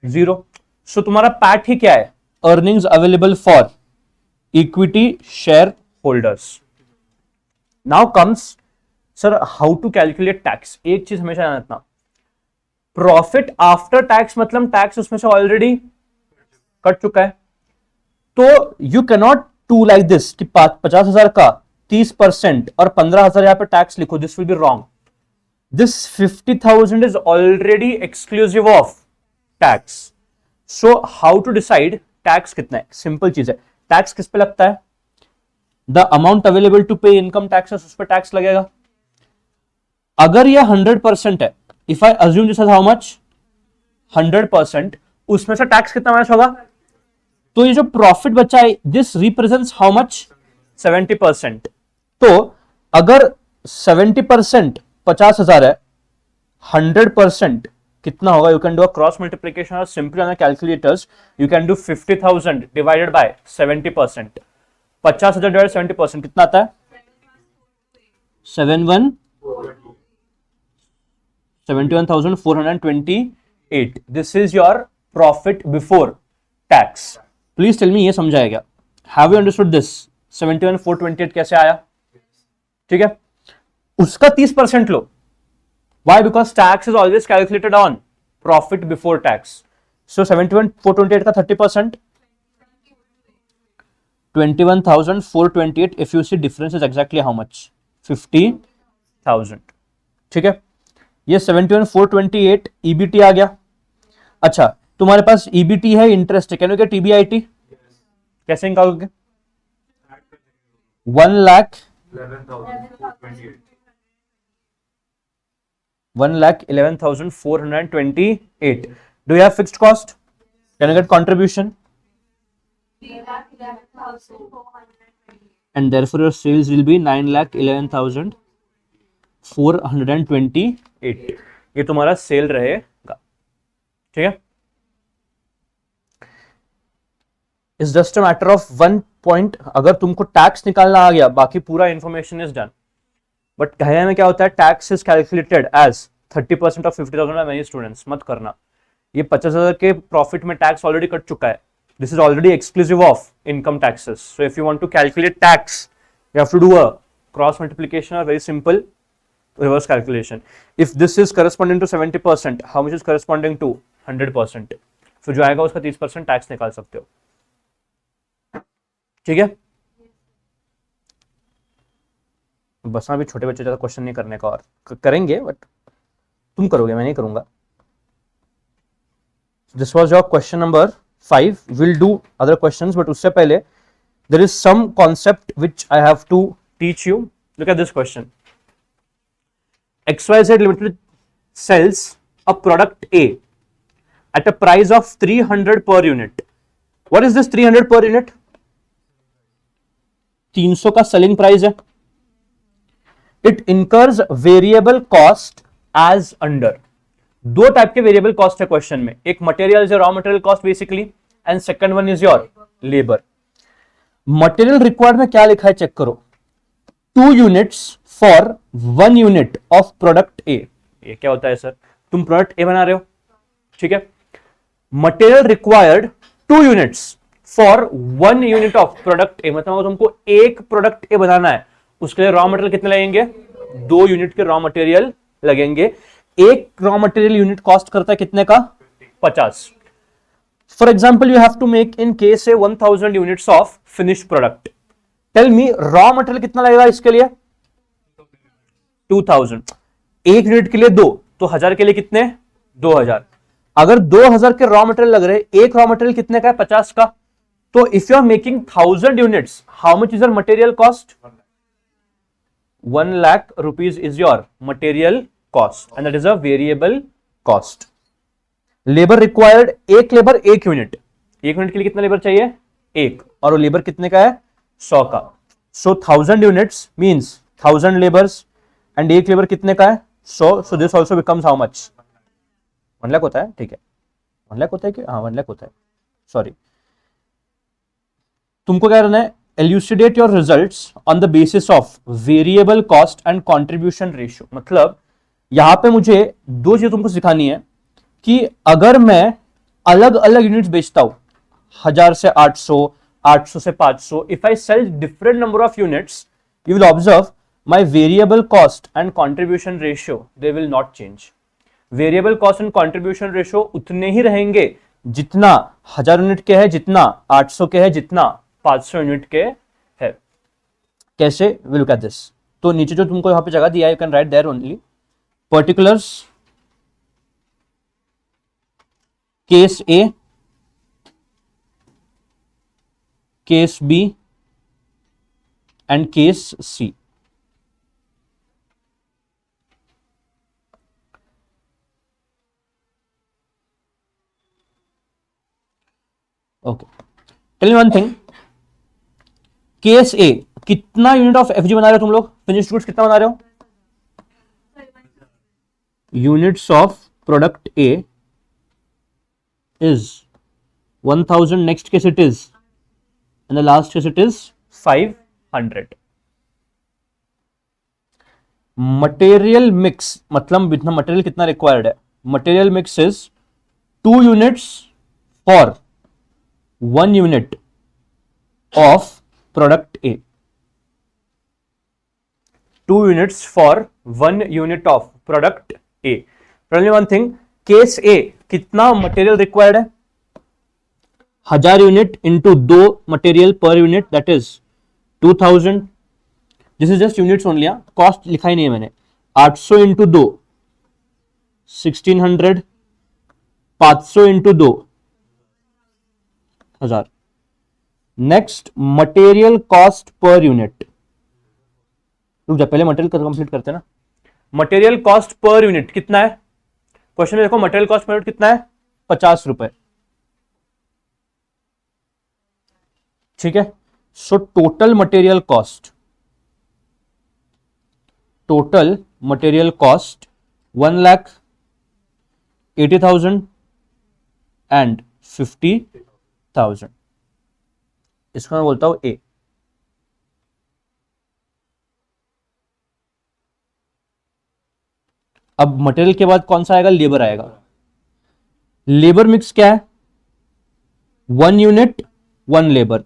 0। सो तुम्हारा पैट ही क्या है? Earnings available for equity share holders. Now comes sir how to calculate tax. एक चीज हमेशा ध्यान रखना, प्रॉफिट आफ्टर टैक्स मतलब टैक्स उसमें से ऑलरेडी कट चुका है, तो you cannot to like this कि 50,000 का 30% और 15,000 यहां पे टैक्स लिखो, this will be wrong. This 50,000 is already exclusive of tax. So how to decide tax कितना है? सिंपल चीज है, टैक्स किस पे लगता है? The amount available to pay income taxes, उस पर टैक्स लगेगा। अगर ये 100% है, if I assume this is how much 100%, उसमें से टैक्स कितना माइनस होगा? तो ये जो प्रॉफिट बचा है, दिस रिप्रेजेंट्स हाउ मच? 70%। तो अगर 70% 50,000 है, 100% कितना होगा? You can do a cross multiplication और simply on calculators you can do 50,000 divided by 70%। 50,000 divided 70% कितना आता है? 71,428। This is your profit before tax. Please tell me, ये समझाया गया? Have you understood this? 71,428 कैसे आया? ठीक है, उसका 30% लो। Why? Because tax is always calculated on profit before tax. So 71,428 का 30%, 21,428. If you see difference is exactly how much? 50,000. ठीक है, ये 71,428 EBT आ गया। अच्छा, तुम्हारे पास EBT है, इंटरेस्ट है, कैन यू गेट EBIT? कैसे निकालोगे? 1,11,428. Do you have fixed cost? Can you get contribution? and therefore your sales will be 9,11,428. ये तुम्हारा सेल रहेगा, ठीक है. It's just a matter of 1 point. अगर तुमको टैक्स निकालना आ गया, बाकी पूरा इंफॉर्मेशन इज डन. बट कहने में क्या होता है, tax is calculated as 30% of 50,000 by many students. मत करना, ये 50,000 के प्रॉफिट में टैक्स ऑलरेडी कट चुका है. This is already exclusive of income taxes. So if you want to calculate tax, you have to do a cross multiplication or very simple reverse calculation. If this is corresponding to 70%, how much is corresponding to 100%? फिर जो आएगा उसका 30% tax निकाल सकते हो, ठीक है. बस अभी छोटे बच्चे ज्यादा क्वेश्चन नहीं करने का, और करेंगे बट तुम करोगे, मैं नहीं करूंगा. This was your question number 5. Will do other questions, but उससे पहले there is some concept which I have to teach you. Look at this question. XYZ Limited sells a product A at a price of 300 per unit. What is this 300 per unit? 300 का selling price है. It incurs variable cost as under. दो type के variable cost है question में. एक material is raw material cost basically, and second one is your labor. Material required में क्या लिखा है चेक करो. 2 units for 1 unit of product ए. ये क्या होता है सर, तुम प्रोडक्ट ए बना रहे हो, ठीक है. Material required 2 units for 1 unit of product ए. मतलब तुमको एक प्रोडक्ट ए बनाना है, उसके लिए रॉ मटेरियल कितने लगेंगे, 2 यूनिट के रॉ मटेरियल लगेंगे. एक रॉ मटेरियल यूनिट कॉस्ट करता है कितने का, 50. For example, you have to make in case say 1000 units of finished product. Tell me raw material कितना लगेगा इसके लिए, 2000. एक यूनिट के लिए 2, तो 1000 के लिए कितने, 2000. अगर 2000 के रॉ मटेरियल लग रहे, एक रॉ मटेरियल कितने का है, 50 का. तो if you are making 1000 units, how much is your material cost, 1 lakh rupees is your material cost, and that is a variable cost. Labour required, एक लेबर एक यूनिट. एक यूनिट के लिए कितना लेबर चाहिए, एक, और वो लेबर कितने का है, 100 का. सो 1000 यूनिट्स मींस 1000 लेबर्स, एंड एक लेबर कितने का है, 100. So this also becomes how much, 1 lakh होता है, ठीक है. 1 लाख होता है कि, हाँ 1 लाख होता है, सॉरी. तुमको क्या करना है, elucidate your results on the basis of variable cost and contribution ratio. मतलब यहां पे मुझे दो चीज तुमको सिखानी है कि अगर मैं अलग अलग यूनिट्स बेचता हूं, 1000 से 800, 800 से 500, if I sell different number of units, you will observe my variable cost and contribution ratio, they will not change. Variable cost and contribution ratio उतने ही रहेंगे जितना 1000 यूनिट के है, जितना 800 के है, जितना 500 यूनिट के है. कैसे, विल लुक एट दिस. तो नीचे जो तुमको यहां पे जगह दिया है, you can write there only particulars case A, case B and case C. Okay, tell me one thing. Case A, कितना यूनिट ऑफ एफजी बना रहे हो तुम लोग, फिनिश्ड गुड्स कितना बना रहे हो, units of product A is 1000. next case it is, and the last case it is 500. Material mix, मतलब इतना मटेरियल कितना रिक्वायर्ड है, material mix is 2 units for 1 unit of product A. 2 units for 1 unit of product A. Tell me one thing, case A कितना material required है, 1000 unit into 2 material per unit, that is 2000. This is just units only, cost लिखा ही नहीं है मैंने. 800 into 2 1600, 500 into 2 1000. Next material cost per unit. रुक जा, पहले मटेरियल कंप्लीट करते हैं ना. मटेरियल कॉस्ट पर यूनिट कितना है, क्वेश्चन में देखो मटेरियल कॉस्ट पर यूनिट कितना है, 50 रुपए. ठीक है। So total material cost 1,80,000 and 50,000, इसको मैं बोलता हूं ए। अब मटेरियल के बाद कौन सा आएगा? लेबर आएगा। लेबर मिक्स क्या है? 1 यूनिट 1 लेबर,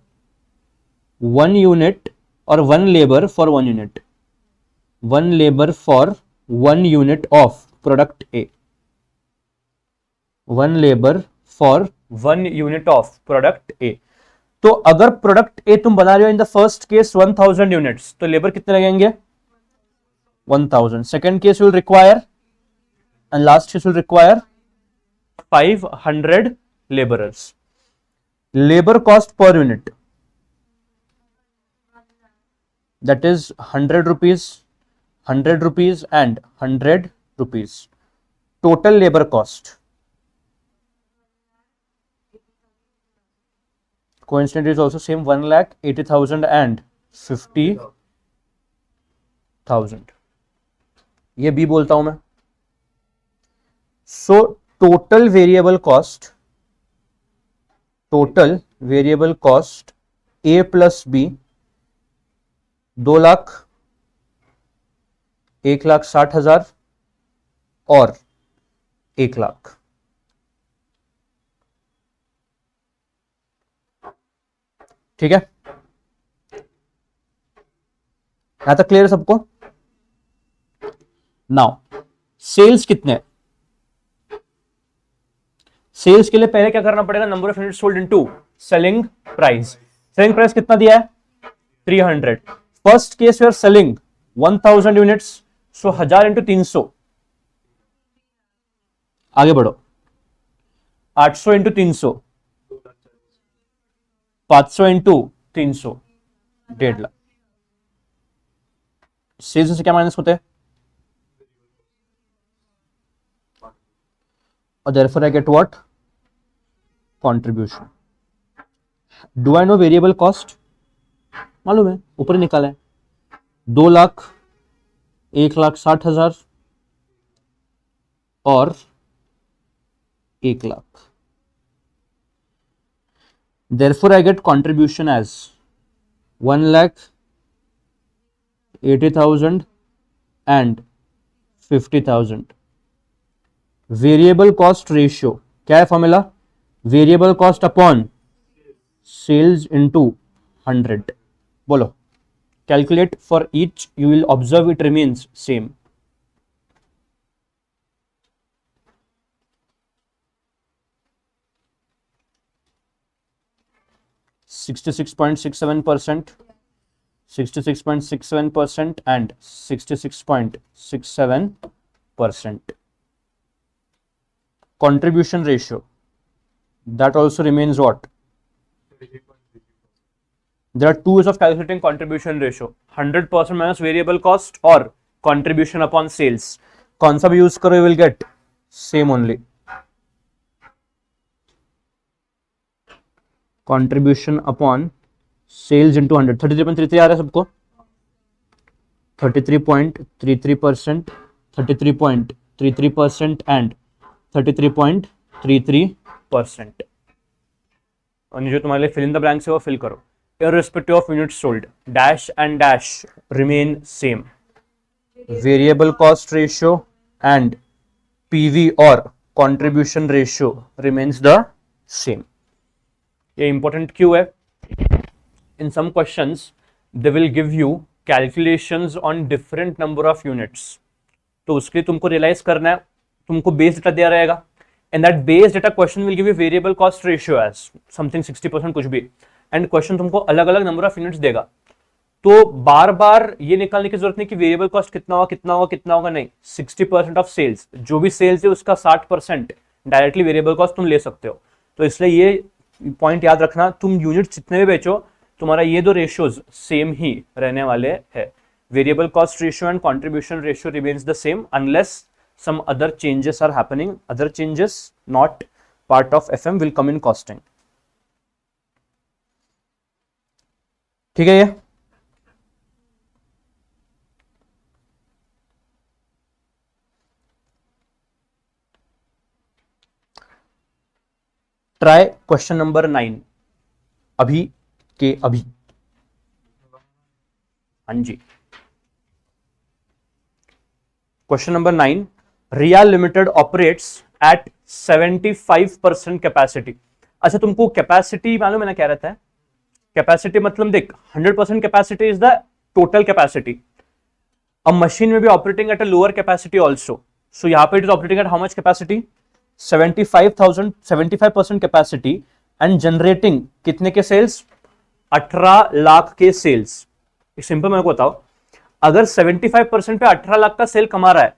1 यूनिट और 1 labour for 1 unit, 1 labour for 1 unit of product A, 1 labour for 1 unit of product ए। तो अगर प्रोडक्ट ए तुम बना रहे हो in the first case 1000 units, तो लेबर कितने लगेंगे? 1000। Second case will require and last case will require 500 laborers. Labor cost per unit, that is 100 rupees, 100 rupees and 100 rupees. Total labor cost, coincidentally is also same, 1,80,000 and 50,000. ये B बोलता हूं मैं। So total variable cost A plus B 2 lakh, 1,60,000 और 1 लाख। ठीक है, यहां तक clear है सबको? नाउ सेल्स कितने? सेल्स के लिए पहले क्या करना पड़ेगा? Number of units sold into selling price. Selling price कितना दिया है? 300। First case your selling 1000 units, so 1000 into 300, आगे बढ़ो, 800 इंटू 300, 500 इंटू 300, 1.5 लाख। सेल्स से क्या माइनस होते हैं? और therefore I get what? Contribution. Do I know variable cost? मालूम है, ऊपर ही निकाला है। 2 लाख, 1,60,000 और 1 lakh. Therefore I get contribution as 1,80,000 and 50,000. Variable cost ratio क्या है? Formula variable cost upon sales into 100। बोलो, calculate for each, you will observe it remains same. %66.67%, 66.67% and 66.67%. Contribution ratio, that also remains what? There are two ways of calculating contribution ratio, 100% minus variable cost or contribution upon sales. कौन सा भी use करो, you will get same only. Contribution upon sales into 100, 33.33 आ रहा है सबको? 33.33%, 33.33% and 33.33%। और जो तुम्हारे लिए फिल इन द ब्लैंक्स है वो फिल करो। Irrespective of unit sold, dash and dash remain same. Variable cost ratio and PV और contribution ratio remains the same. ये इंपॉर्टेंट क्यों है? In some questions they will give you calculations on different number of units, तो उसके लिए तुमको realise करना है, तुमको बेस डेटा दिया रहेगा, and that base data question will give you variable cost ratio as something 60% कुछ भी, एंड क्वेश्चन तुमको अलग अलग नंबर ऑफ यूनिट्स देगा। तो बार बार ये निकालने की जरूरत नहीं कि वेरिएबल कॉस्ट कितना होगा कितना होगा कितना होगा, नहीं, 60% ऑफ सेल्स, जो भी सेल्स है उसका 60% डायरेक्टली वेरिएबल कॉस्ट तुम ले सकते हो। तो इसलिए ये पॉइंट याद रखना, तुम यूनिट्स जितने भी बेचो तुम्हारा ये दो रेशियोज सेम ही रहने वाले हैं। Variable cost ratio and contribution ratio remains the same unless some other changes are happening. Other changes not part of FM will come in costing. ठीक है ये। ट्राई क्वेश्चन नंबर 9 अभी के अभी। हाँ जी, question number 9, Riya limited operates at 75% capacity. अच्छा, तुमको कैपेसिटी मालूम है ना क्या रहता है? कैपेसिटी मतलब देख, 100% capacity is the total capacity. अब मशीन में भी operating at a lower capacity also, so यहां पे it is operating at how much capacity? 75% capacity and generating कितने के सेल्स? 18 लाख के सेल्स। सिंपल मेरे को बताओ, अगर 75% पे 18 लाख का सेल कमा रहा है,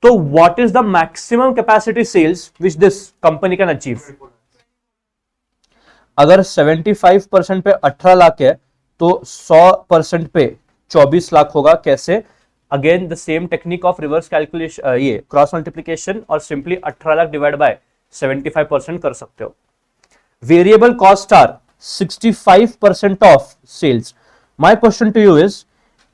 तो what is the maximum capacity cells which this company can achieve? अगर 75% पे 18 लाख है, तो 100% पे 24 लाख होगा। कैसे? Again the same technique of reverse calculation, ये क्रॉस मल्टीप्लीकेशन, और सिंपली 18 लाख डिवाइड बाय 75% कर सकते हो। Variable costs are 65% of sales. My question to you is,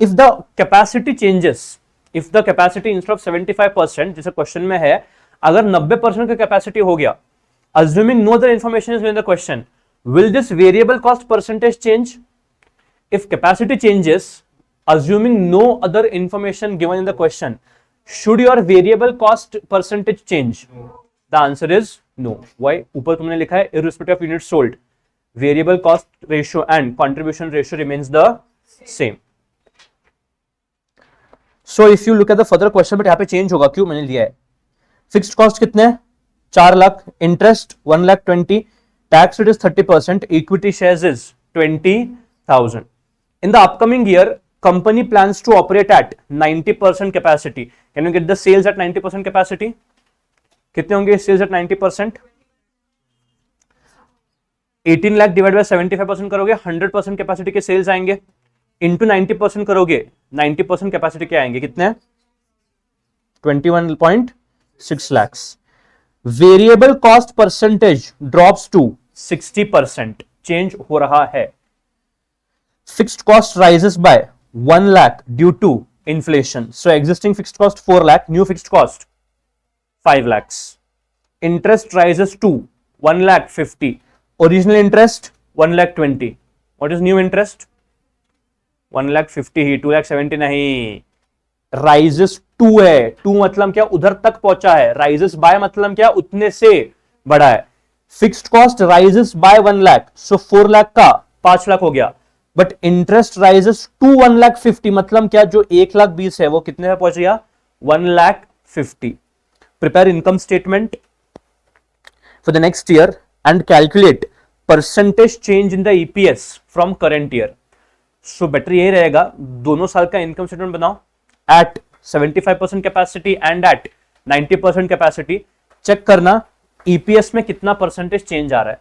if the capacity changes, if the capacity instead of 75%, जैसे question में है, अगर 90% का कैपेसिटी हो गया, assuming no other information is in the question, will this variable cost percentage change? If capacity changes, assuming no other information given in the question, should your variable cost percentage change? The answer is no. Why? ऊपर तुमने लिखा है irrespective of units sold, variable cost ratio and contribution ratio remains the same. So if you look at the further question, but यहाँ पे change होगा, क्यों मैंने लिया है? फिक्स्ड कॉस्ट कितने हैं? 4 lakh, interest 1,20,000, tax rate is 30%, equity shares is 20,000. In the upcoming year, company plans to operate at 90% capacity. Can you get the sales at 90% capacity? कितने होंगे sales at 90%? 18 lakh divide by 75% करोगे, 100% कैपेसिटी के sales आएंगे, into 90% करोगे, 90% capacity के आएंगे कितने? 21.6 lakhs. Variable cost percentage drops to 60%, change हो रहा है. Fixed cost rises by 1 lakh due to inflation. So existing fixed cost 4 lakh, new fixed cost 5 lakhs. Interest rises to 1 lakh 50. Original interest 1 lakh 20. What is new interest? 1 lakh 50 he, 2 lakh 70 नहीं. Rises 2 है. 2 मतलब क्या? उधर तक पहुंचा है. Rises by मतलब क्या? उतने से बढ़ा है. Fixed cost rises by 1 lakh. So 4 lakh का 5 लाख हो गया. बट इंटरेस्ट राइजेस टू 1,50,000 मतलब क्या? जो 1,20,000 है वो कितने पे पहुंच गया? 1,50,000. Prepare income statement for the next year and calculate percentage change in the EPS from current year. So better यही रहेगा, दोनों साल का इनकम स्टेटमेंट बनाओ at 75% capacity and at 90% capacity. Check करना ईपीएस में कितना परसेंटेज चेंज आ रहा है.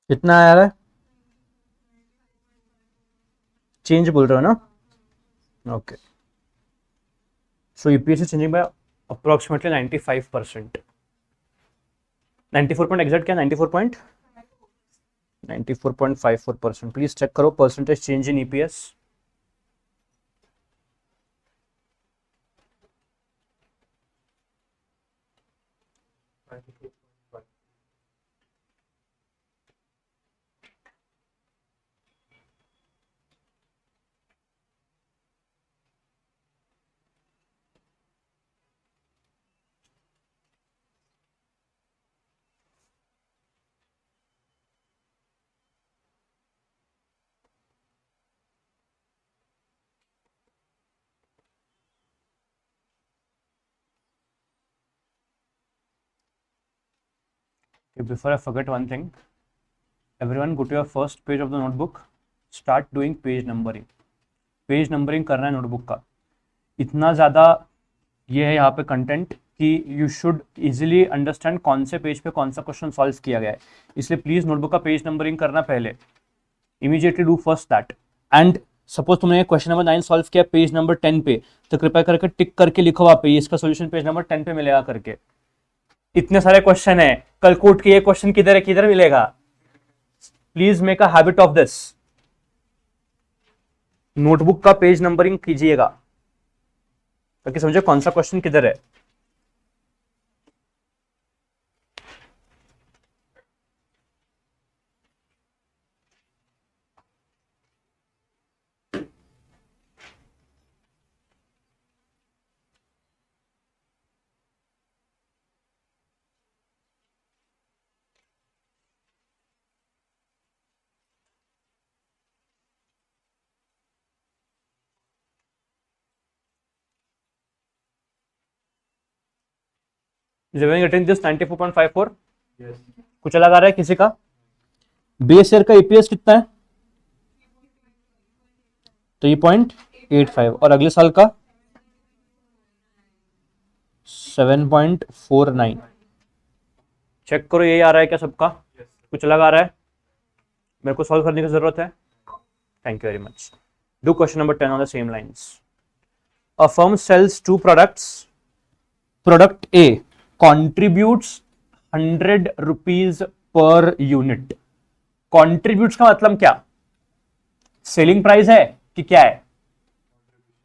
कितना आ रहा है? चेंज बोल रहे हो ना? Okay, so UPS is changing by approximately 95%। 94 point exact क्या? 94.54%। प्लीज चेक करो percentage change in EPS. Before I forget one thing, everyone go to your first page of the notebook, start doing page numbering। Page numbering करना है notebook का। इतना ज़्यादा ये है यहाँ पे कंटेंट कि यू शुड इजीली अंडरस्टैंड कौन से पेज पे कौन सा क्वेश्चन सॉल्व किया गया है, इसलिए प्लीज नोटबुक का पेज नंबरिंग करना पहले। Immediately do first that. And suppose तुमने क्वेश्चन नंबर 9 सॉल्व किया पेज नंबर 10 पे, तो कृपया करके टिक करके लिखो वहाँ पे इसका सोल्यूशन पेज नंबर 10 पे मिलेगा करके। इतने सारे क्वेश्चन है, कल कोट के ये क्वेश्चन किधर है, किधर मिलेगा? Please make a habit of this, notebook का पेज नंबरिंग कीजिएगा ताकि समझे कौन सा क्वेश्चन किधर है। Is everyone getting this 94.54? Yes. कुछ अलग आ रहा है किसी का? बेस ईयर का ईपीएस कितना है? 3.85 और अगले साल का 7.49। चेक करो यही आ रहा है क्या सबका? yes. कुछ अलग आ रहा है? मेरे को सॉल्व करने की जरूरत है। Thank you very much. Do question number 10 on the same lines. A firm sells two products. Product A contributes 100 rupees per unit. Contribute का मतलब क्या? सेलिंग प्राइस है कि क्या है?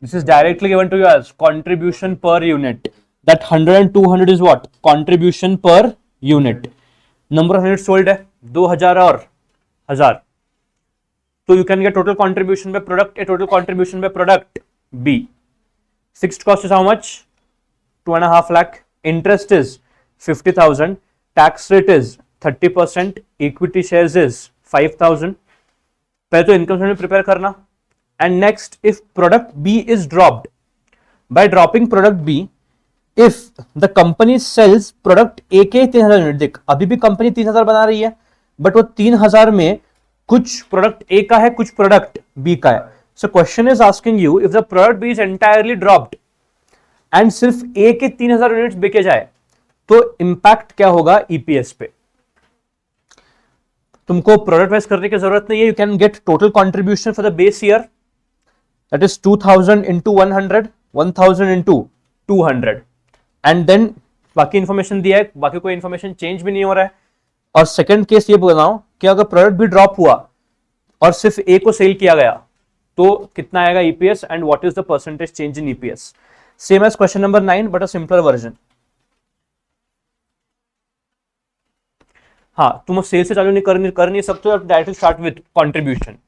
This is directly given to you as contribution per unit. That 100 and 200 is what? Contribution per unit. Number of unit sold है 2000 और 1000, तो you can get total contribution by product A, total contribution by product B. Fixed cost is how much? 2.5 lakh। Interest is 50,000, tax rate is 30%, equity shares is 5,000। पहले तो income statement prepare करना। And next, if product B is dropped, by dropping product B, if the company sells product A के 3,000 unit. देख अभी भी company 3,000 बना रही है, बट वो 3,000 में कुछ प्रोडक्ट ए का है, कुछ प्रोडक्ट बी का है। So question is asking you, if the product B is entirely dropped and सिर्फ ए के 3,000 यूनिट्स बिके जाए, तो इंपैक्ट क्या होगा ईपीएस पे? तुमको प्रोडक्ट वाइज करने की जरूरत नहीं है। You can get total contribution for the base year, that is 2,000 into 100, 1,000 into 200, and then बाकी इंफॉर्मेशन दिया है, बाकी कोई इंफॉर्मेशन चेंज भी नहीं हो रहा है। और सेकंड केस ये बनाओ कि अगर प्रोडक्ट भी ड्रॉप हुआ और सिर्फ ए को सेल किया गया, तो कितना आएगा EPS and what is the percentage change in EPS? Same as question number 9 but a simpler version. हाँ, तुम सेल से चालू नहीं कर नहीं सकते, directly start with contribution.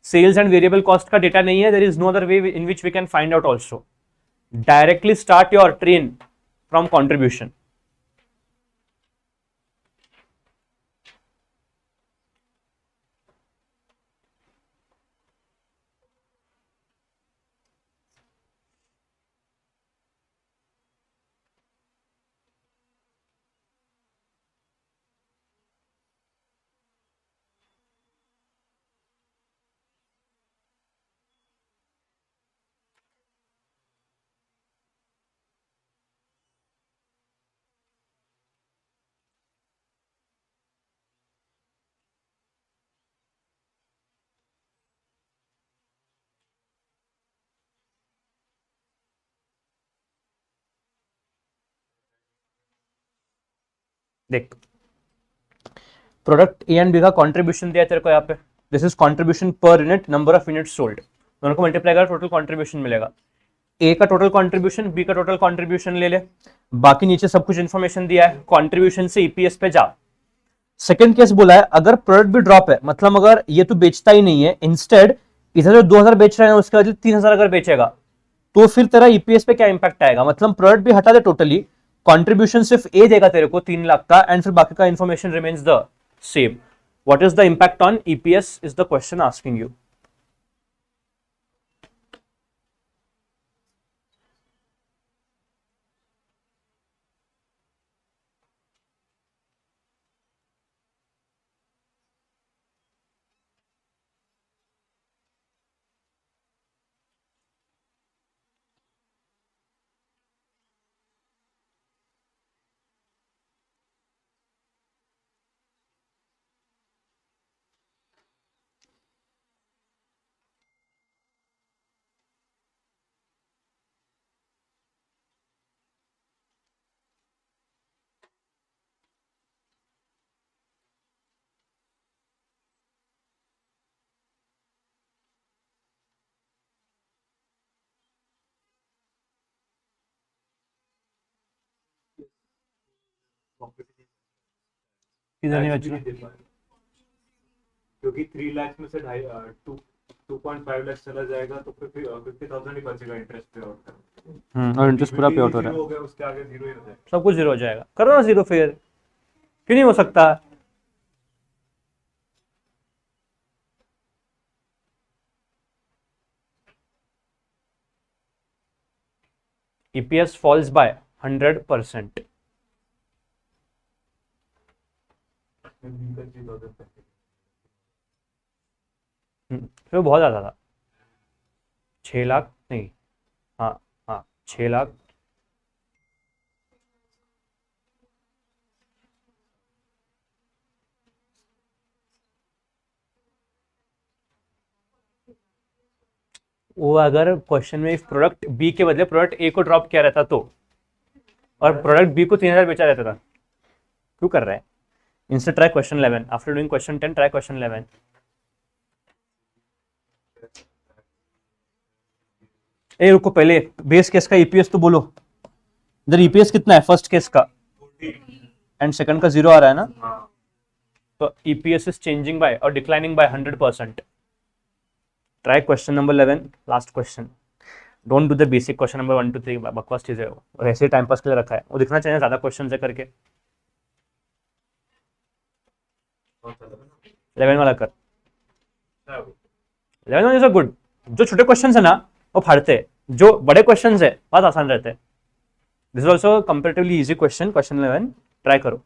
Sales and variable cost का डेटा नहीं है, there is no other way in which we can find out also. Directly start your train from contribution. देख, प्रोडक्ट ए एंड बी का contribution दिया है तेरे को यहाँ पे, दिस इज कंट्रीब्यूशन पर unit, number of unit sold, दोनों को मल्टीप्लाई कर टोटल कंट्रीब्यूशन मिलेगा। ए का टोटल कंट्रीब्यूशन, बी का टोटल कंट्रीब्यूशन ले ले, बाकी नीचे सब कुछ इंफॉर्मेशन दिया है, कंट्रीब्यूशन से ईपीएस पे जा। सेकंड केस बोला है अगर प्रोडक्ट भी ड्रॉप है, मतलब अगर ये तो बेचता ही नहीं है, इंस्टेड इधर जो 2000 बेच रहे हैं उसके बाद 3000 अगर बेचेगा, तो फिर तेरा ईपीएस पे क्या इंपैक्ट आएगा, मतलब प्रोडक्ट भी हटा दे टोटली, कंट्रीब्यूशन सिर्फ ए देगा तेरे को 3 लाख का, एंड फिर बाकी का information remains the same. What is the impact on EPS is the question asking you. किधर नहीं बच रहा? क्योंकि 3 लाख में से 2.5 लाख चला जाएगा तो फिर 50,000 ही बचेगा इंटरेस्ट पे आउट का। और इंटरेस्ट पूरा पे आउट हो रहा जीरो है, हो गया, उसके आगे जीरो ही हो जाएगा। सब कुछ जीरो हो जाएगा, करो ना जीरो, फिर क्यों नहीं हो सकता? EPS falls by 100%। फिर बहुत ज़्यादा था, 6 लाख नहीं, हाँ हाँ 6 लाख। वो अगर क्वेश्चन में प्रोडक्ट बी के बदले प्रोडक्ट ए को ड्रॉप किया रहता तो, और प्रोडक्ट बी को 3000 बेचा रहता था, क्यों कर रहा है? इनसे try question 11, after doing question 10 try question 11। ए रुको, पहले बेस केस का ईपीएस तो बोलो, इधर ईपीएस कितना है फर्स्ट केस का, एंड सेकंड का जीरो आ रहा है ना, तो ईपीएस इज चेंजिंग बाय और declining by 100%। Try question number 11, last question. Don't do the basic question number 1 2 3, बकवास चीज है वो, और ऐसे टाइम पास के लिए रखा है, वो दिखना चाहिए ज्यादा क्वेश्चन है करके। 11 वाला कर, 11 वाला इज गुड। जो छोटे क्वेश्चन है ना वो फाड़ते हैं, जो बड़े क्वेश्चन है बहुत आसान रहते हैं। This is also comparatively easy question, question 11 try करो।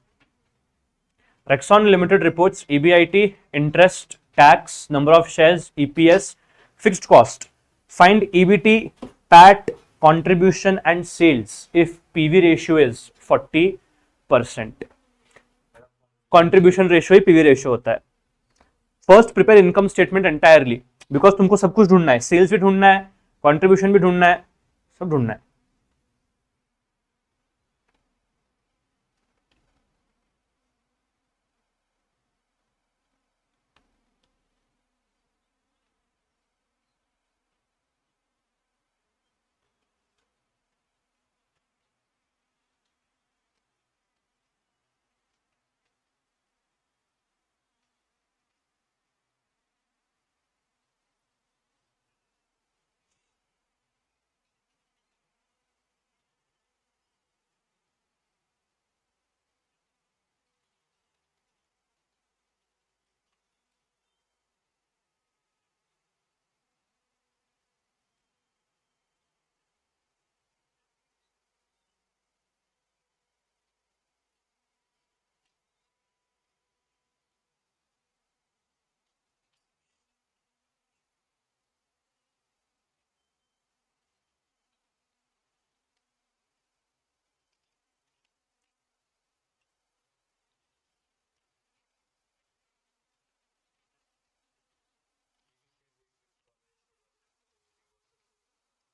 Rexon Limited reports EBIT, interest, tax, number of shares, EPS, fixed cost. Find EBT, PAT, contribution and sales if PV ratio is 40%. Contribution ratio he PV ratio होता है। First prepare income statement entirely because तुमको सब कुछ ढूंढना है, sales भी ढूंढना है, contribution भी ढूंढना है, सब ढूंढना है।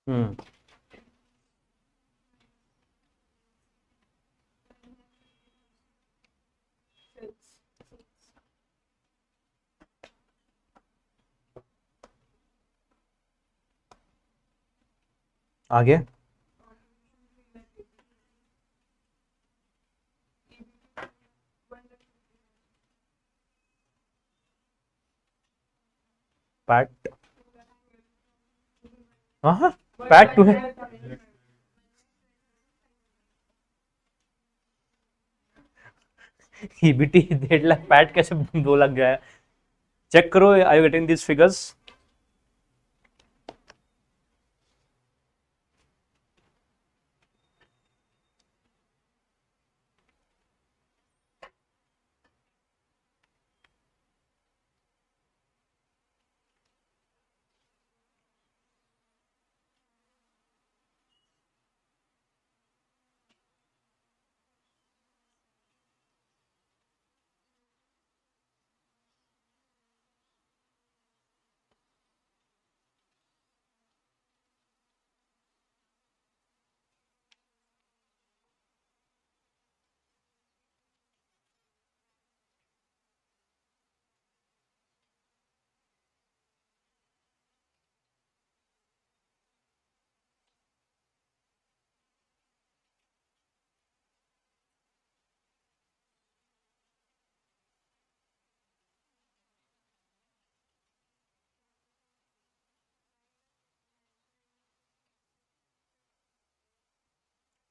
हम्म आगे पैट, हाँ पैट टू है, ईबीटी 1.5 लाख, पैट कैसे 2 लाख गया है? चेक करो, I you getting this figures?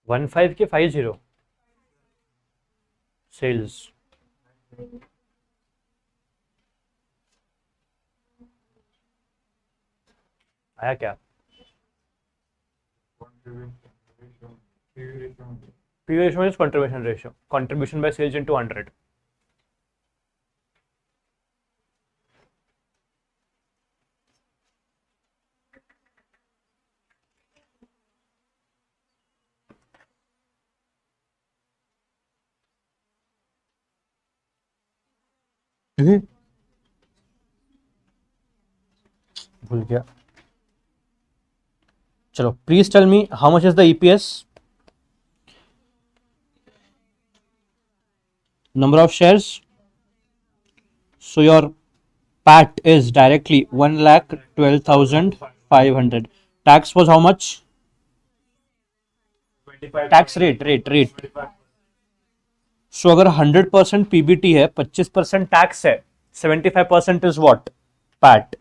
One five के 50 सेल्स, आया क्या? P ratio is contribution ratio, contribution by sales into 100। भूल गया। चलो, please tell me how much is the EPS, number of shares. So your PAT is directly 1,12,500. Tax was how much? 25 Tax rate. So अगर 100% PBT है, 25% tax है, 75% is what? PAT.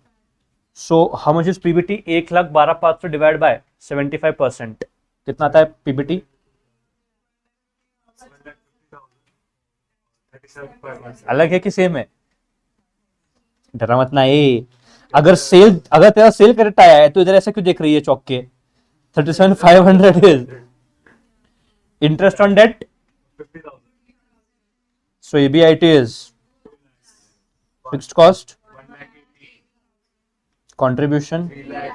So how much is PBT? 1,12,500 divide by 75%, कितना आता है PBT? 37,500 अलग है कि same है? डरा मत ना ये। अगर तेरा सेल करेक्ट आया है तो इधर ऐसा क्यों देख रही है चौक के? 37,500 is interest on debt, 50,000 so EBIT is fixed cost, 1,80,000 contribution. 3,80,000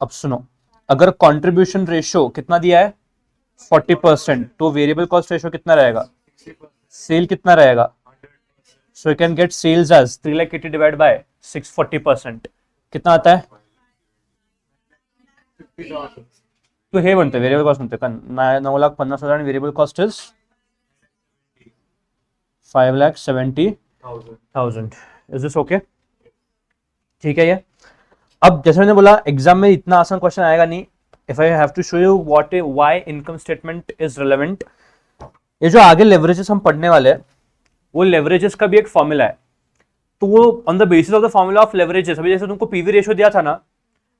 अब सुनो, अगर कंट्रीब्यूशन रेशियो कितना दिया है 40%, तो वेरिएबल कॉस्ट रेशियो कितना रहेगा? 60%, सेल कितना रहेगा? 100%, so you can get sales as 3,80,000 divide by 640%, कितना आता है? 50,000 तो हे म्हणते व्हेरिएबल कॉस्ट म्हणते का 9,50,000 आणि variable cost is 5,70,000। Is this okay? ठीक है ये। अब जैसे मैंने बोला एग्जाम में इतना आसान क्वेश्चन आएगा नहीं। If I have to show you what why income statement is relevant, ये जो आगे लेवरेजेस हम पढ़ने वाले हैं वो लेवरेजेस का भी एक फॉर्मूला है। तो वो on the basis of the formula of leverages, अभी जैसे तुमको पीवी रेशियो दिया था ना,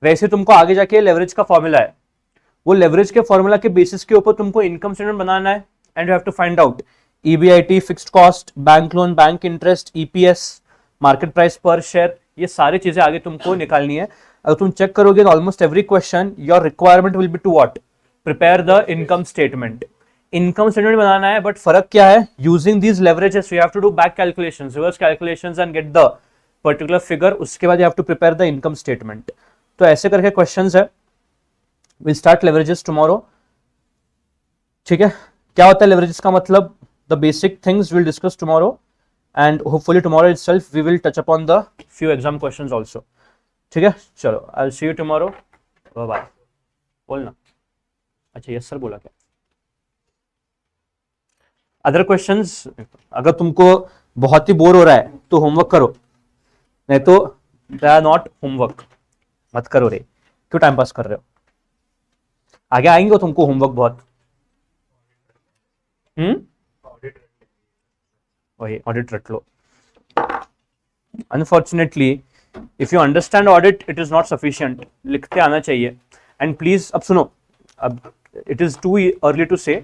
वैसे तुमको आगे जाके लेवरेज का फॉर्मूला है। वो लेवरेज के फॉर्मूला के बेसिस के ऊपर तुमको इनकम स्टेटमेंट बनाना है and you have to find out EBIT, fixed cost, bank loan, bank interest, EPS, market price per share, ये सारी चीजें आगे तुमको निकालनी है। अगर तुम चेक करोगे almost every question your requirement will be to what? Prepare the income statement. Income statement बनाना है, बट फर्क क्या है? Using these leverages you have to do back calculations, reverse calculations and get the particular figure. उसके बाद you have to prepare the income statement. तो ऐसे करके क्वेश्चंस है। Will start leverages tomorrow. ठीक है, क्या होता है लेवरेजेस का मतलब? The basic things will discuss tomorrow and hopefully tomorrow itself we will touch upon the few exam questions also. ठीक है, चलो I will see you tomorrow, bye bye. बोलना। अच्छा यस सर बोला क्या? Other questions? अगर तुमको बहुत ही बोर हो रहा है तो होमवर्क करो, नहीं तो दे आर नॉट होमवर्क। मत करो रे, क्यों टाइम पास कर रहे हो? आगे आएंगे तुमको होमवर्क बहुत। ऑडिट वही ऑडिट रट लो। Unfortunately if you understand audit it is not sufficient, लिखते आना चाहिए। एंड प्लीज अब सुनो, अब it is too early to से